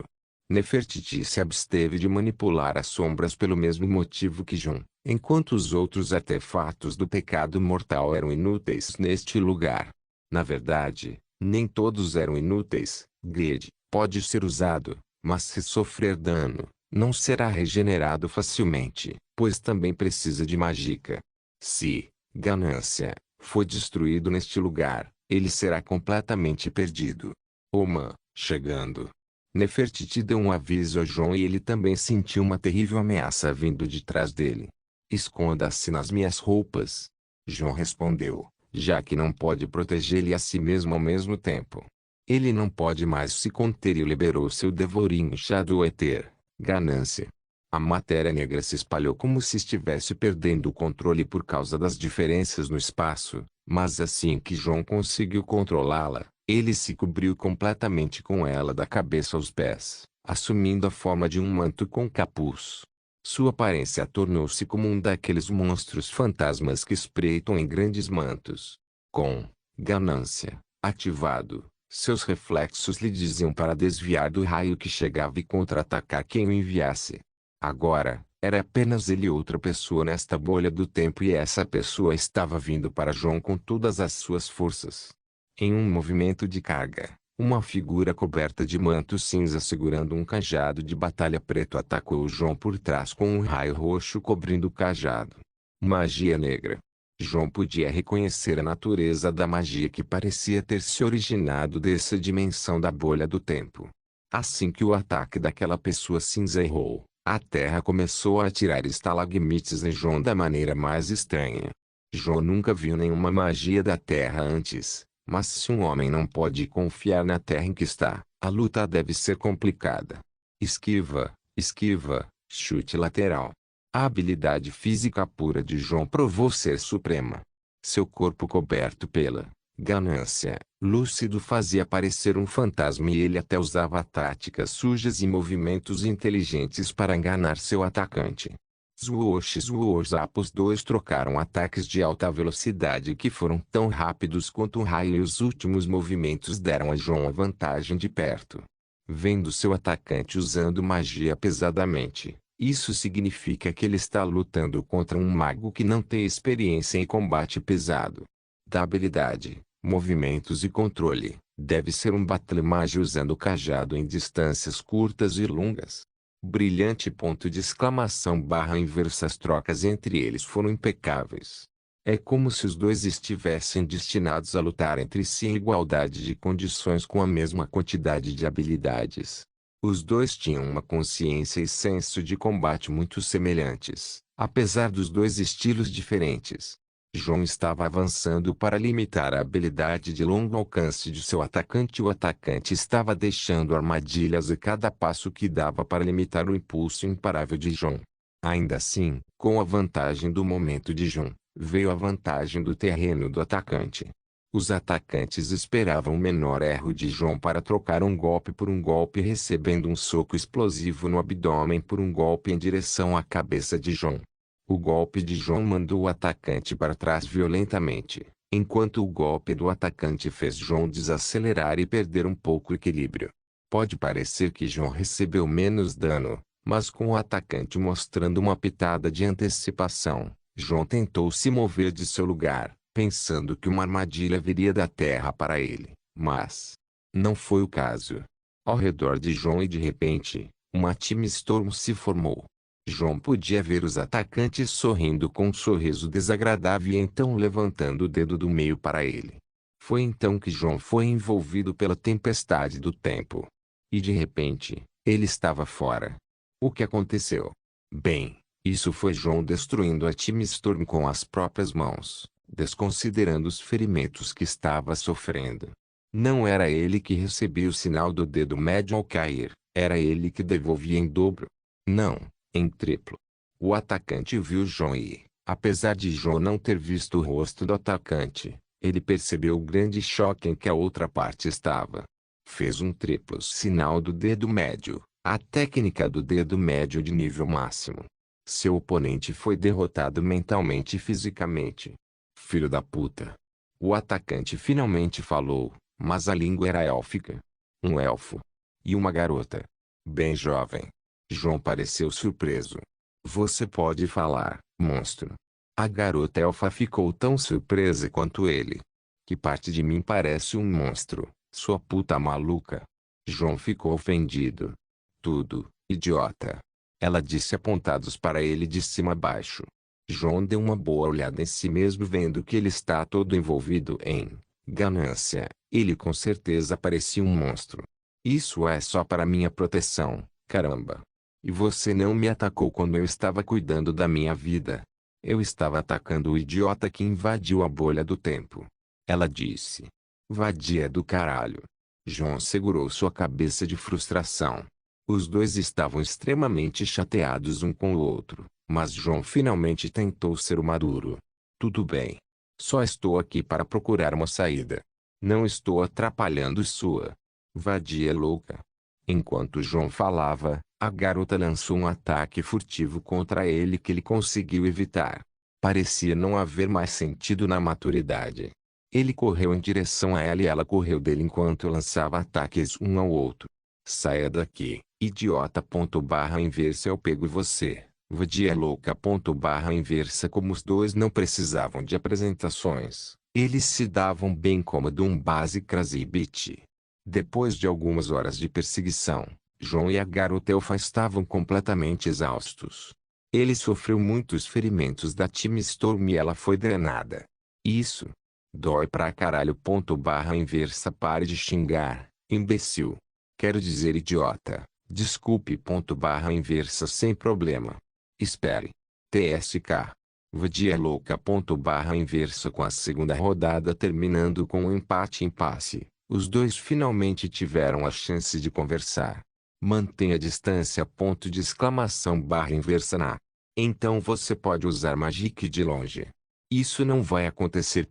Nefertiti se absteve de manipular as sombras pelo mesmo motivo que João, enquanto os outros artefatos do pecado mortal eram inúteis neste lugar. Na verdade, nem todos eram inúteis. Grid pode ser usado, mas se sofrer dano, não será regenerado facilmente, pois também precisa de mágica. Se ganância foi destruído neste lugar, ele será completamente perdido. Oman, chegando. Nefertiti deu um aviso a João e ele também sentiu uma terrível ameaça vindo de trás dele. Esconda-se nas minhas roupas. João respondeu, já que não pode proteger-lhe a si mesmo ao mesmo tempo. Ele não pode mais se conter e liberou seu devorinho Shadow Ether, ganância. A matéria negra se espalhou como se estivesse perdendo o controle por causa das diferenças no espaço, mas assim que João conseguiu controlá-la, ele se cobriu completamente com ela da cabeça aos pés, assumindo a forma de um manto com capuz. Sua aparência tornou-se como um daqueles monstros fantasmas que espreitam em grandes mantos. Com ganância ativado, seus reflexos lhe diziam para desviar do raio que chegava e contra-atacar quem o enviasse. Agora, era apenas ele e outra pessoa nesta bolha do tempo e essa pessoa estava vindo para João com todas as suas forças. Em um movimento de carga, uma figura coberta de manto cinza segurando um cajado de batalha preto atacou João por trás com um raio roxo cobrindo o cajado. Magia negra. João podia reconhecer a natureza da magia que parecia ter se originado dessa dimensão da bolha do tempo. Assim que o ataque daquela pessoa cinza errou, a terra começou a atirar estalagmites em João da maneira mais estranha. João nunca viu nenhuma magia da terra antes, mas se um homem não pode confiar na terra em que está, a luta deve ser complicada. Esquiva, esquiva, chute lateral. A habilidade física pura de João provou ser suprema. Seu corpo coberto pela ganância lúcido fazia parecer um fantasma e ele até usava táticas sujas e movimentos inteligentes para enganar seu atacante. Swoosh swoosh Zapos 2 trocaram ataques de alta velocidade que foram tão rápidos quanto um raio e os últimos movimentos deram a João a vantagem de perto. Vendo seu atacante usando magia pesadamente, isso significa que ele está lutando contra um mago que não tem experiência em combate pesado. Da habilidade, movimentos e controle, deve ser um battle mage usando o cajado em distâncias curtas e longas. Brilhante ponto de exclamação barra inversa. As trocas entre eles foram impecáveis. É como se os dois estivessem destinados a lutar entre si em igualdade de condições com a mesma quantidade de habilidades. Os dois tinham uma consciência e senso de combate muito semelhantes, apesar dos dois estilos diferentes. João estava avançando para limitar a habilidade de longo alcance de seu atacante. O atacante estava deixando armadilhas a cada passo que dava para limitar o impulso imparável de João. Ainda assim, com a vantagem do momento de João, veio a vantagem do terreno do atacante. Os atacantes esperavam o menor erro de João para trocar um golpe por um golpe, recebendo um soco explosivo no abdômen por um golpe em direção à cabeça de João. O golpe de João mandou o atacante para trás violentamente, enquanto o golpe do atacante fez João desacelerar e perder um pouco o equilíbrio. Pode parecer que João recebeu menos dano, mas com o atacante mostrando uma pitada de antecipação, João tentou se mover de seu lugar, pensando que uma armadilha viria da terra para ele, mas não foi o caso. Ao redor de João e de repente, uma time Storm se formou. João podia ver os atacantes sorrindo com um sorriso desagradável e então levantando o dedo do meio para ele. Foi então que João foi envolvido pela tempestade do tempo. E de repente, ele estava fora. O que aconteceu? Bem, isso foi João destruindo a time Storm com as próprias mãos, desconsiderando os ferimentos que estava sofrendo. Não era ele que recebia o sinal do dedo médio ao cair, era ele que devolvia em dobro. Não, em triplo. O atacante viu João e, apesar de João não ter visto o rosto do atacante, ele percebeu o grande choque em que a outra parte estava. Fez um triplo sinal do dedo médio, a técnica do dedo médio de nível máximo. Seu oponente foi derrotado mentalmente e fisicamente. Filho da puta. O atacante finalmente falou, mas a língua era élfica. Um elfo. E uma garota. Bem jovem. João pareceu surpreso. Você pode falar, monstro. A garota elfa ficou tão surpresa quanto ele. Que parte de mim parece um monstro, sua puta maluca? João ficou ofendido. Tudo, idiota. Ela disse apontados para ele de cima a baixo. João deu uma boa olhada em si mesmo vendo que ele está todo envolvido em ganância. Ele com certeza parecia um monstro. Isso é só para minha proteção, caramba. E você não me atacou quando eu estava cuidando da minha vida. Eu estava atacando o idiota que invadiu a bolha do tempo. Ela disse. Vadia do caralho. João segurou sua cabeça de frustração. Os dois estavam extremamente chateados um com o outro, mas João finalmente tentou ser o maduro. Tudo bem. Só estou aqui para procurar uma saída. Não estou atrapalhando sua vadia louca. Enquanto João falava, a garota lançou um ataque furtivo contra ele que ele conseguiu evitar. Parecia não haver mais sentido na maturidade. Ele correu em direção a ela e ela correu dele enquanto lançava ataques um ao outro. Saia daqui, idiota. Barra inversa eu pego você, vadia louca. Barra inversa. Como os dois não precisavam de apresentações, eles se davam bem como um base Crazy Beat. Depois de algumas horas de perseguição, João e a garota elfa estavam completamente exaustos. Ele sofreu muitos ferimentos da Time Storm e ela foi drenada. Isso dói pra caralho. Barra inversa. Pare de xingar, imbecil. Quero dizer idiota. Desculpe. Barra inversa. Sem problema. Espere. TSK. Vadia louca. Barra inversa. Com a segunda rodada terminando com um empate-impasse, os dois finalmente tiveram a chance de conversar. Mantenha a distância. Barra inversa na. Então você pode usar Magic de longe. Isso não vai acontecer.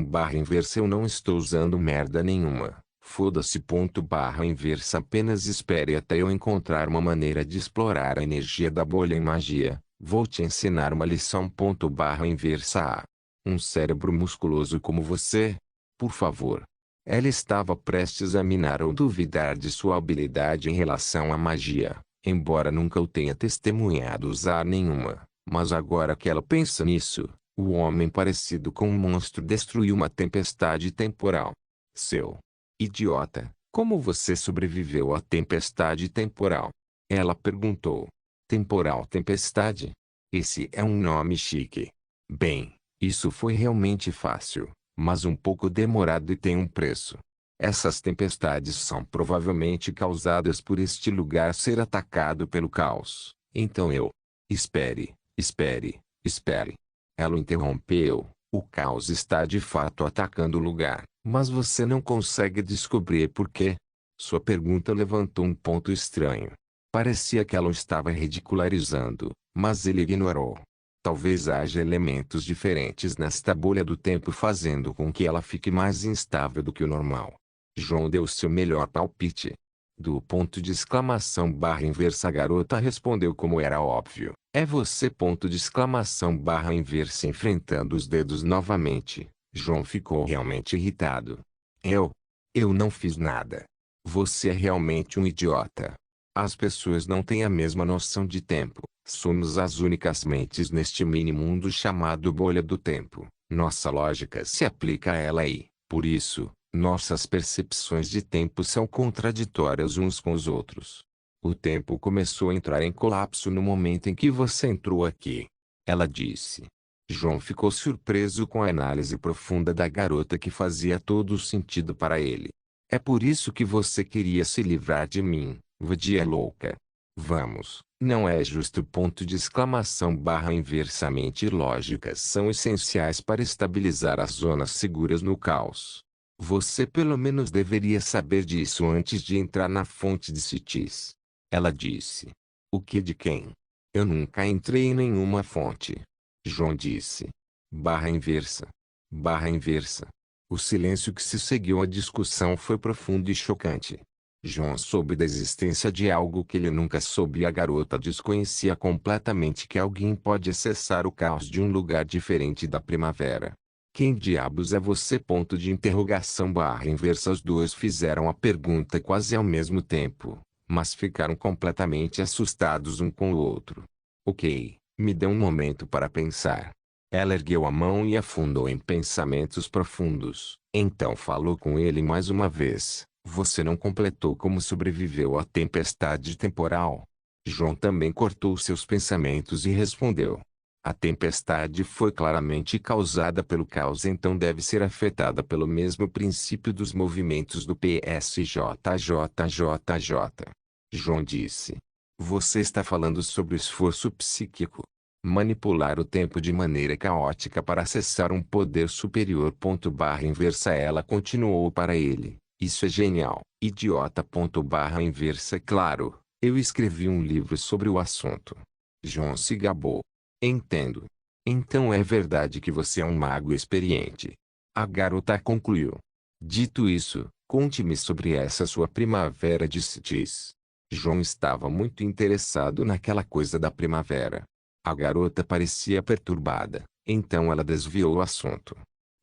Barra inversa. Eu não estou usando merda nenhuma. Foda-se. Barra inversa. Apenas espere até eu encontrar uma maneira de explorar a energia da bolha em magia. Vou te ensinar uma lição. Barra inversa. Um cérebro musculoso como você? Por favor. Ela estava prestes a minar ou duvidar de sua habilidade em relação à magia, embora nunca o tenha testemunhado usar nenhuma. Mas agora que ela pensa nisso, o homem parecido com um monstro destruiu uma tempestade temporal. Seu idiota, como você sobreviveu à tempestade temporal? Ela perguntou. Temporal tempestade? Esse é um nome chique. Bem, isso foi realmente fácil, mas um pouco demorado e tem um preço. Essas tempestades são provavelmente causadas por este lugar ser atacado pelo caos. Então espere, espere, espere. Ela o interrompeu. O caos está de fato atacando o lugar, mas você não consegue descobrir por quê. Sua pergunta levantou um ponto estranho. Parecia que ela o estava ridicularizando, mas ele ignorou. Talvez haja elementos diferentes nesta bolha do tempo fazendo com que ela fique mais instável do que o normal. João deu seu melhor palpite. Do ponto de exclamação barra inversa, a garota respondeu como era óbvio. É você ponto de exclamação barra inversa, enfrentando os dedos novamente. João ficou realmente irritado. Eu não fiz nada. Você é realmente um idiota. As pessoas não têm a mesma noção de tempo. Somos as únicas mentes neste mini-mundo chamado bolha do tempo. Nossa lógica se aplica a ela e, por isso, nossas percepções de tempo são contraditórias uns com os outros. O tempo começou a entrar em colapso no momento em que você entrou aqui. Ela disse. João ficou surpreso com a análise profunda da garota que fazia todo o sentido para ele. É por isso que você queria se livrar de mim, vadia louca. Vamos, não é justo ponto de exclamação barra inversamente lógicas são essenciais para estabilizar as zonas seguras no caos. Você pelo menos deveria saber disso antes de entrar na fonte de Citis. Ela disse. O que de quem? Eu nunca entrei em nenhuma fonte. João disse. Barra inversa. Barra inversa. O silêncio que se seguiu à discussão foi profundo e chocante. João soube da existência de algo que ele nunca soube e a garota desconhecia completamente que alguém pode acessar o caos de um lugar diferente da primavera. Quem diabos é você? Ponto de interrogação barra inversa. Os dois fizeram a pergunta quase ao mesmo tempo, mas ficaram completamente assustados um com o outro. Ok, me dê um momento para pensar. Ela ergueu a mão e afundou em pensamentos profundos. Então falou com ele mais uma vez. Você não completou como sobreviveu à tempestade temporal. João também cortou seus pensamentos e respondeu. A tempestade foi claramente causada pelo caos, então deve ser afetada pelo mesmo princípio dos movimentos do PSJJJJ. João disse. Você está falando sobre o esforço psíquico. Manipular o tempo de maneira caótica para acessar um poder superior. Ponto barra inversa. Ela continuou para ele. Isso é genial, idiota. Ponto barra inversa. Claro, eu escrevi um livro sobre o assunto. João se gabou. Entendo. Então é verdade que você é um mago experiente. A garota concluiu. Dito isso, conte-me sobre essa sua primavera de Citis. João estava muito interessado naquela coisa da primavera. A garota parecia perturbada, então ela desviou o assunto.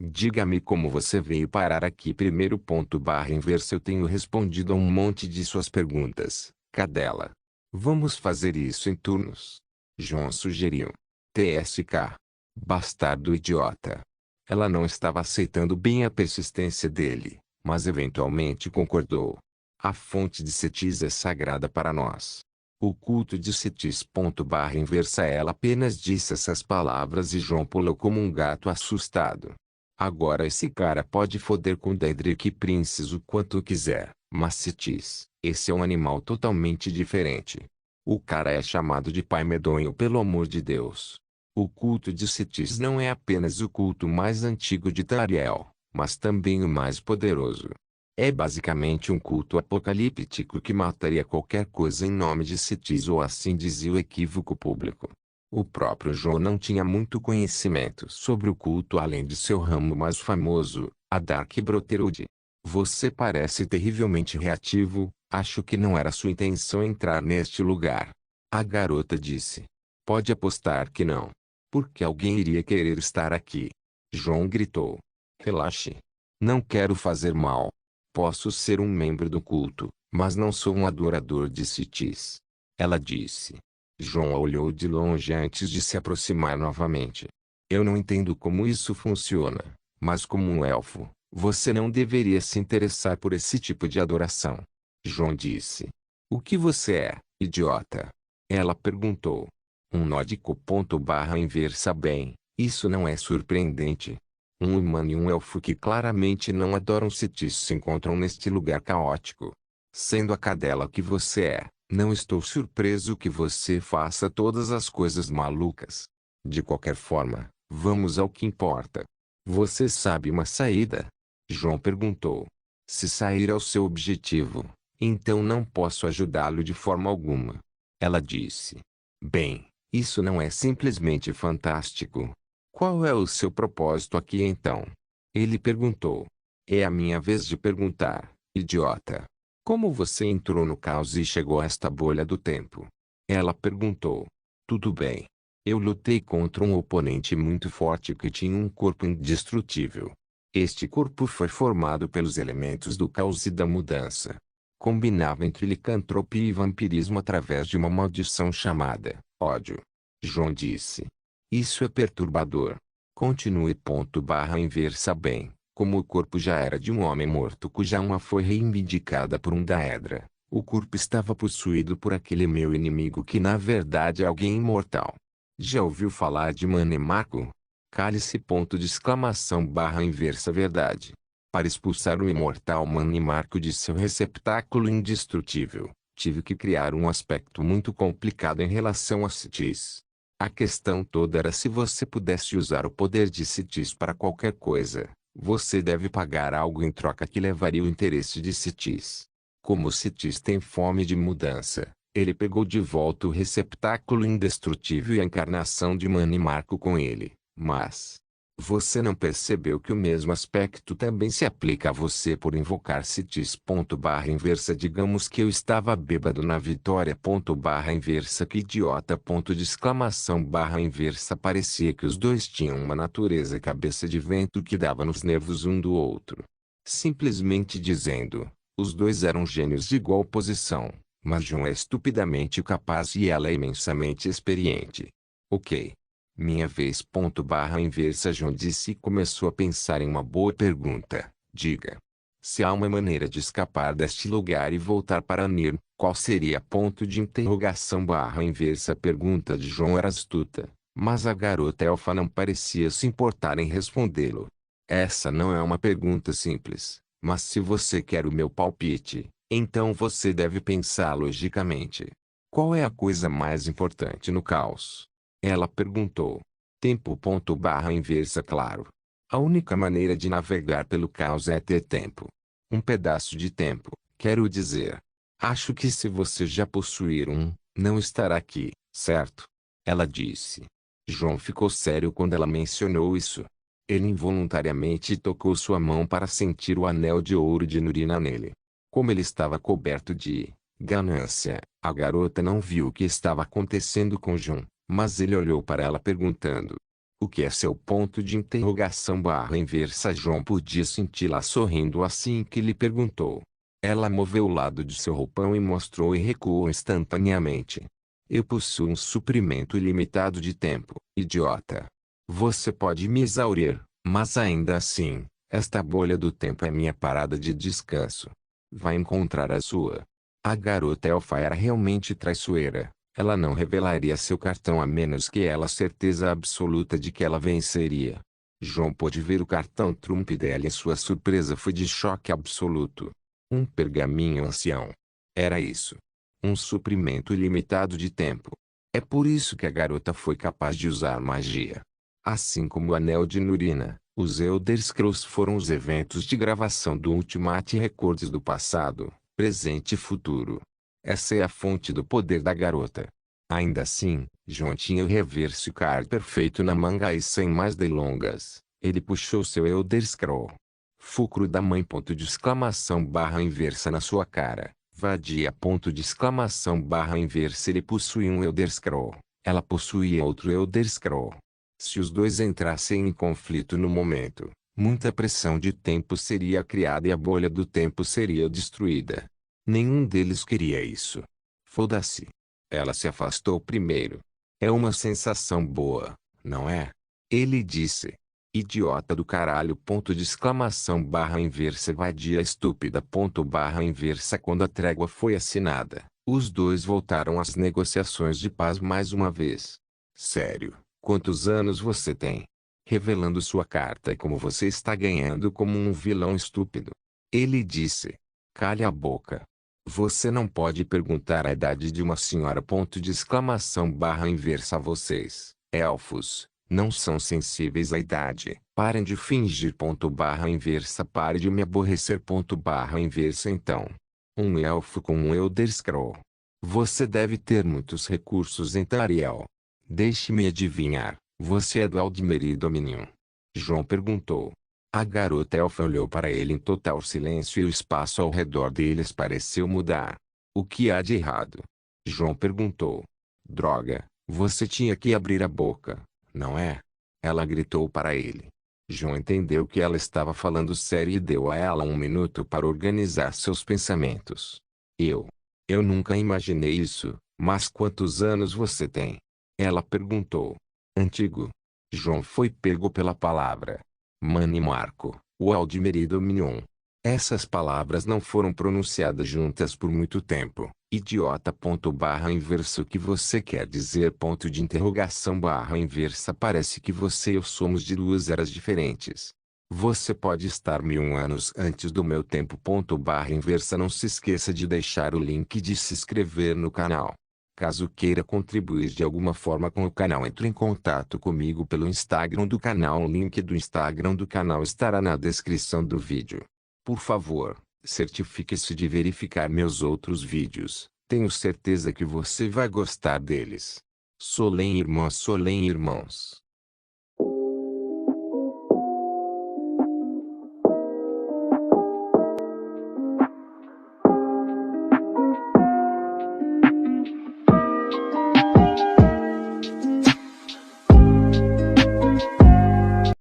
Diga-me como você veio parar aqui. Primeiro ponto barra inversa. Eu tenho respondido a um monte de suas perguntas, cadela. Vamos fazer isso em turnos. João sugeriu. TSK. Bastardo idiota. Ela não estava aceitando bem a persistência dele, mas eventualmente concordou. A fonte de Citis é sagrada para nós. O culto de Citis. Barra inversa. Ela apenas disse essas palavras e João pulou como um gato assustado. Agora esse cara pode foder com Daedric Princess o quanto quiser, mas Citis, esse é um animal totalmente diferente. O cara é chamado de pai medonho, pelo amor de Deus. O culto de Citis não é apenas o culto mais antigo de Tariel, mas também o mais poderoso. É basicamente um culto apocalíptico que mataria qualquer coisa em nome de Citis, ou assim dizia o equívoco público. O próprio João não tinha muito conhecimento sobre o culto além de seu ramo mais famoso, a Dark Brotherhood. Você parece terrivelmente reativo, acho que não era sua intenção entrar neste lugar. A garota disse. Pode apostar que não. Porque alguém iria querer estar aqui. João gritou. Relaxe. Não quero fazer mal. Posso ser um membro do culto, mas não sou um adorador de Citis. Ela disse. João a olhou de longe antes de se aproximar novamente. Eu não entendo como isso funciona, mas como um elfo, você não deveria se interessar por esse tipo de adoração. João disse. O que você é, idiota? Ela perguntou. Um nódico. Barra inversa. Bem, isso não é surpreendente. Um humano e um elfo que claramente não adoram Citis se encontram neste lugar caótico. Sendo a cadela que você é, não estou surpreso que você faça todas as coisas malucas. De qualquer forma, Vamos ao que importa. Você sabe uma saída? João perguntou. Se sair é o seu objetivo, então não posso ajudá-lo de forma alguma. Ela disse. Bem, isso não é simplesmente fantástico. Qual é o seu propósito aqui então? Ele perguntou. É a minha vez de perguntar, idiota. Como você entrou no caos e chegou a esta bolha do tempo? Ela perguntou. Tudo bem. Eu lutei contra um oponente muito forte que tinha um corpo indestrutível. Este corpo foi formado pelos elementos do caos e da mudança. Combinava entre licantropia e vampirismo através de uma maldição chamada ódio. João disse. Isso é perturbador. Continue. Inversa bem. Como o corpo já era de um homem morto cuja alma foi reivindicada por um Daedra, o corpo estava possuído por aquele meu inimigo que na verdade é alguém imortal. Já ouviu falar de Mannimarco? Cale-se. Inversa verdade. Para expulsar o imortal Mannimarco de seu receptáculo indestrutível, tive que criar um aspecto muito complicado em relação a Citis. A questão toda era se você pudesse usar o poder de Citis para qualquer coisa, você deve pagar algo em troca que levaria o interesse de Citis. Como Citis tem fome de mudança, ele pegou de volta o receptáculo indestrutível e a encarnação de Mannimarco com ele, mas você não percebeu que o mesmo aspecto também se aplica a você por invocar Citis. Inversa. Digamos que eu estava bêbado na vitória. Inversa. Que idiota. Inversa. Parecia que os dois tinham uma natureza cabeça de vento que dava nos nervos um do outro. Simplesmente dizendo, os dois eram gênios de igual posição, mas João é estupidamente capaz e ela é imensamente experiente. Ok. Minha vez. Inversa. João disse e começou a pensar em uma boa pergunta. Diga. Se há uma maneira de escapar deste lugar e voltar para Nir, qual seria? Inversa. A pergunta de João era astuta, mas a garota elfa não parecia se importar em respondê-lo. Essa não é uma pergunta simples, mas se você quer o meu palpite, então você deve pensar logicamente. Qual é a coisa mais importante no caos? Ela perguntou. Tempo. Inversa. Claro. A única maneira de navegar pelo caos é ter tempo. Um pedaço de tempo, quero dizer. Acho que se você já possuir um, não estará aqui, certo? Ela disse. João ficou sério quando ela mencionou isso. Ele involuntariamente tocou sua mão para sentir o anel de ouro de Nurina nele. Como ele estava coberto de ganância, a garota não viu o que estava acontecendo com João. Mas ele olhou para ela perguntando. O que é seu? Inversa. João podia senti-la sorrindo assim que lhe perguntou. Ela moveu o lado de seu roupão e mostrou e recuou instantaneamente. Eu possuo um suprimento ilimitado de tempo, idiota. Você pode me exaurir, mas ainda assim, esta bolha do tempo é minha parada de descanso. Vai encontrar a sua. A garota elfa era realmente traiçoeira. Ela não revelaria seu cartão a menos que ela certeza absoluta de que ela venceria. João pôde ver o cartão Trump dela e sua surpresa foi de choque absoluto. Um pergaminho ancião. Era isso. Um suprimento ilimitado de tempo. É por isso que a garota foi capaz de usar magia. Assim como o Anel de Nurina, os Elder Scrolls foram os eventos de gravação do Ultimate Records do passado, presente e futuro. Essa é a fonte do poder da garota. Ainda assim, João tinha o reverse card perfeito na manga e sem mais delongas, ele puxou seu Elder Scroll. Fulcro da mãe. Inversa na sua cara. Vadia. Inversa. Ele possuía um Elder Scroll. Ela possuía outro Elder Scroll. Se os dois entrassem em conflito no momento, muita pressão de tempo seria criada e a bolha do tempo seria destruída. Nenhum deles queria isso. Foda-se. Ela se afastou primeiro. É uma sensação boa, não é? Ele disse. Idiota do caralho. Inversa. Vadia estúpida. Inversa. Quando a trégua foi assinada, os dois voltaram às negociações de paz mais uma vez. Sério, quantos anos você tem? Revelando sua carta e como você está ganhando como um vilão estúpido. Ele disse. Cale a boca. Você não pode perguntar a idade de uma senhora. Inversa. Vocês, elfos, Não são sensíveis à idade. Parem de fingir. _inversa. Pare de me aborrecer. _inversa. Então. Um elfo com um Elder Scroll. Você deve ter muitos recursos em Tariel. Deixe-me adivinhar, você é do Aldmeri Dominion? João perguntou. A garota elfa olhou para ele em total silêncio e o espaço ao redor deles pareceu mudar. O que há de errado? João perguntou. Droga, você tinha que abrir a boca, não é? Ela gritou para ele. João entendeu que ela estava falando sério e deu a ela um minuto para organizar seus pensamentos. Eu nunca imaginei isso, mas quantos anos você tem? Ela perguntou. Antigo. João foi pego pela palavra. Mani Marco, o Aldmeri Dominion. Essas palavras não foram pronunciadas juntas por muito tempo. Idiota. _inversa. O que você quer dizer? _inversa. Parece que você e eu somos de duas eras diferentes. Você pode estar 1000 anos antes do meu tempo. _inversa. Não se esqueça de deixar o link de se inscrever no canal. Caso queira contribuir de alguma forma com o canal, entre em contato comigo pelo Instagram do canal. O link do Instagram do canal estará na descrição do vídeo. Por favor, certifique-se de verificar meus outros vídeos. Tenho certeza que você vai gostar deles. Solem irmãos.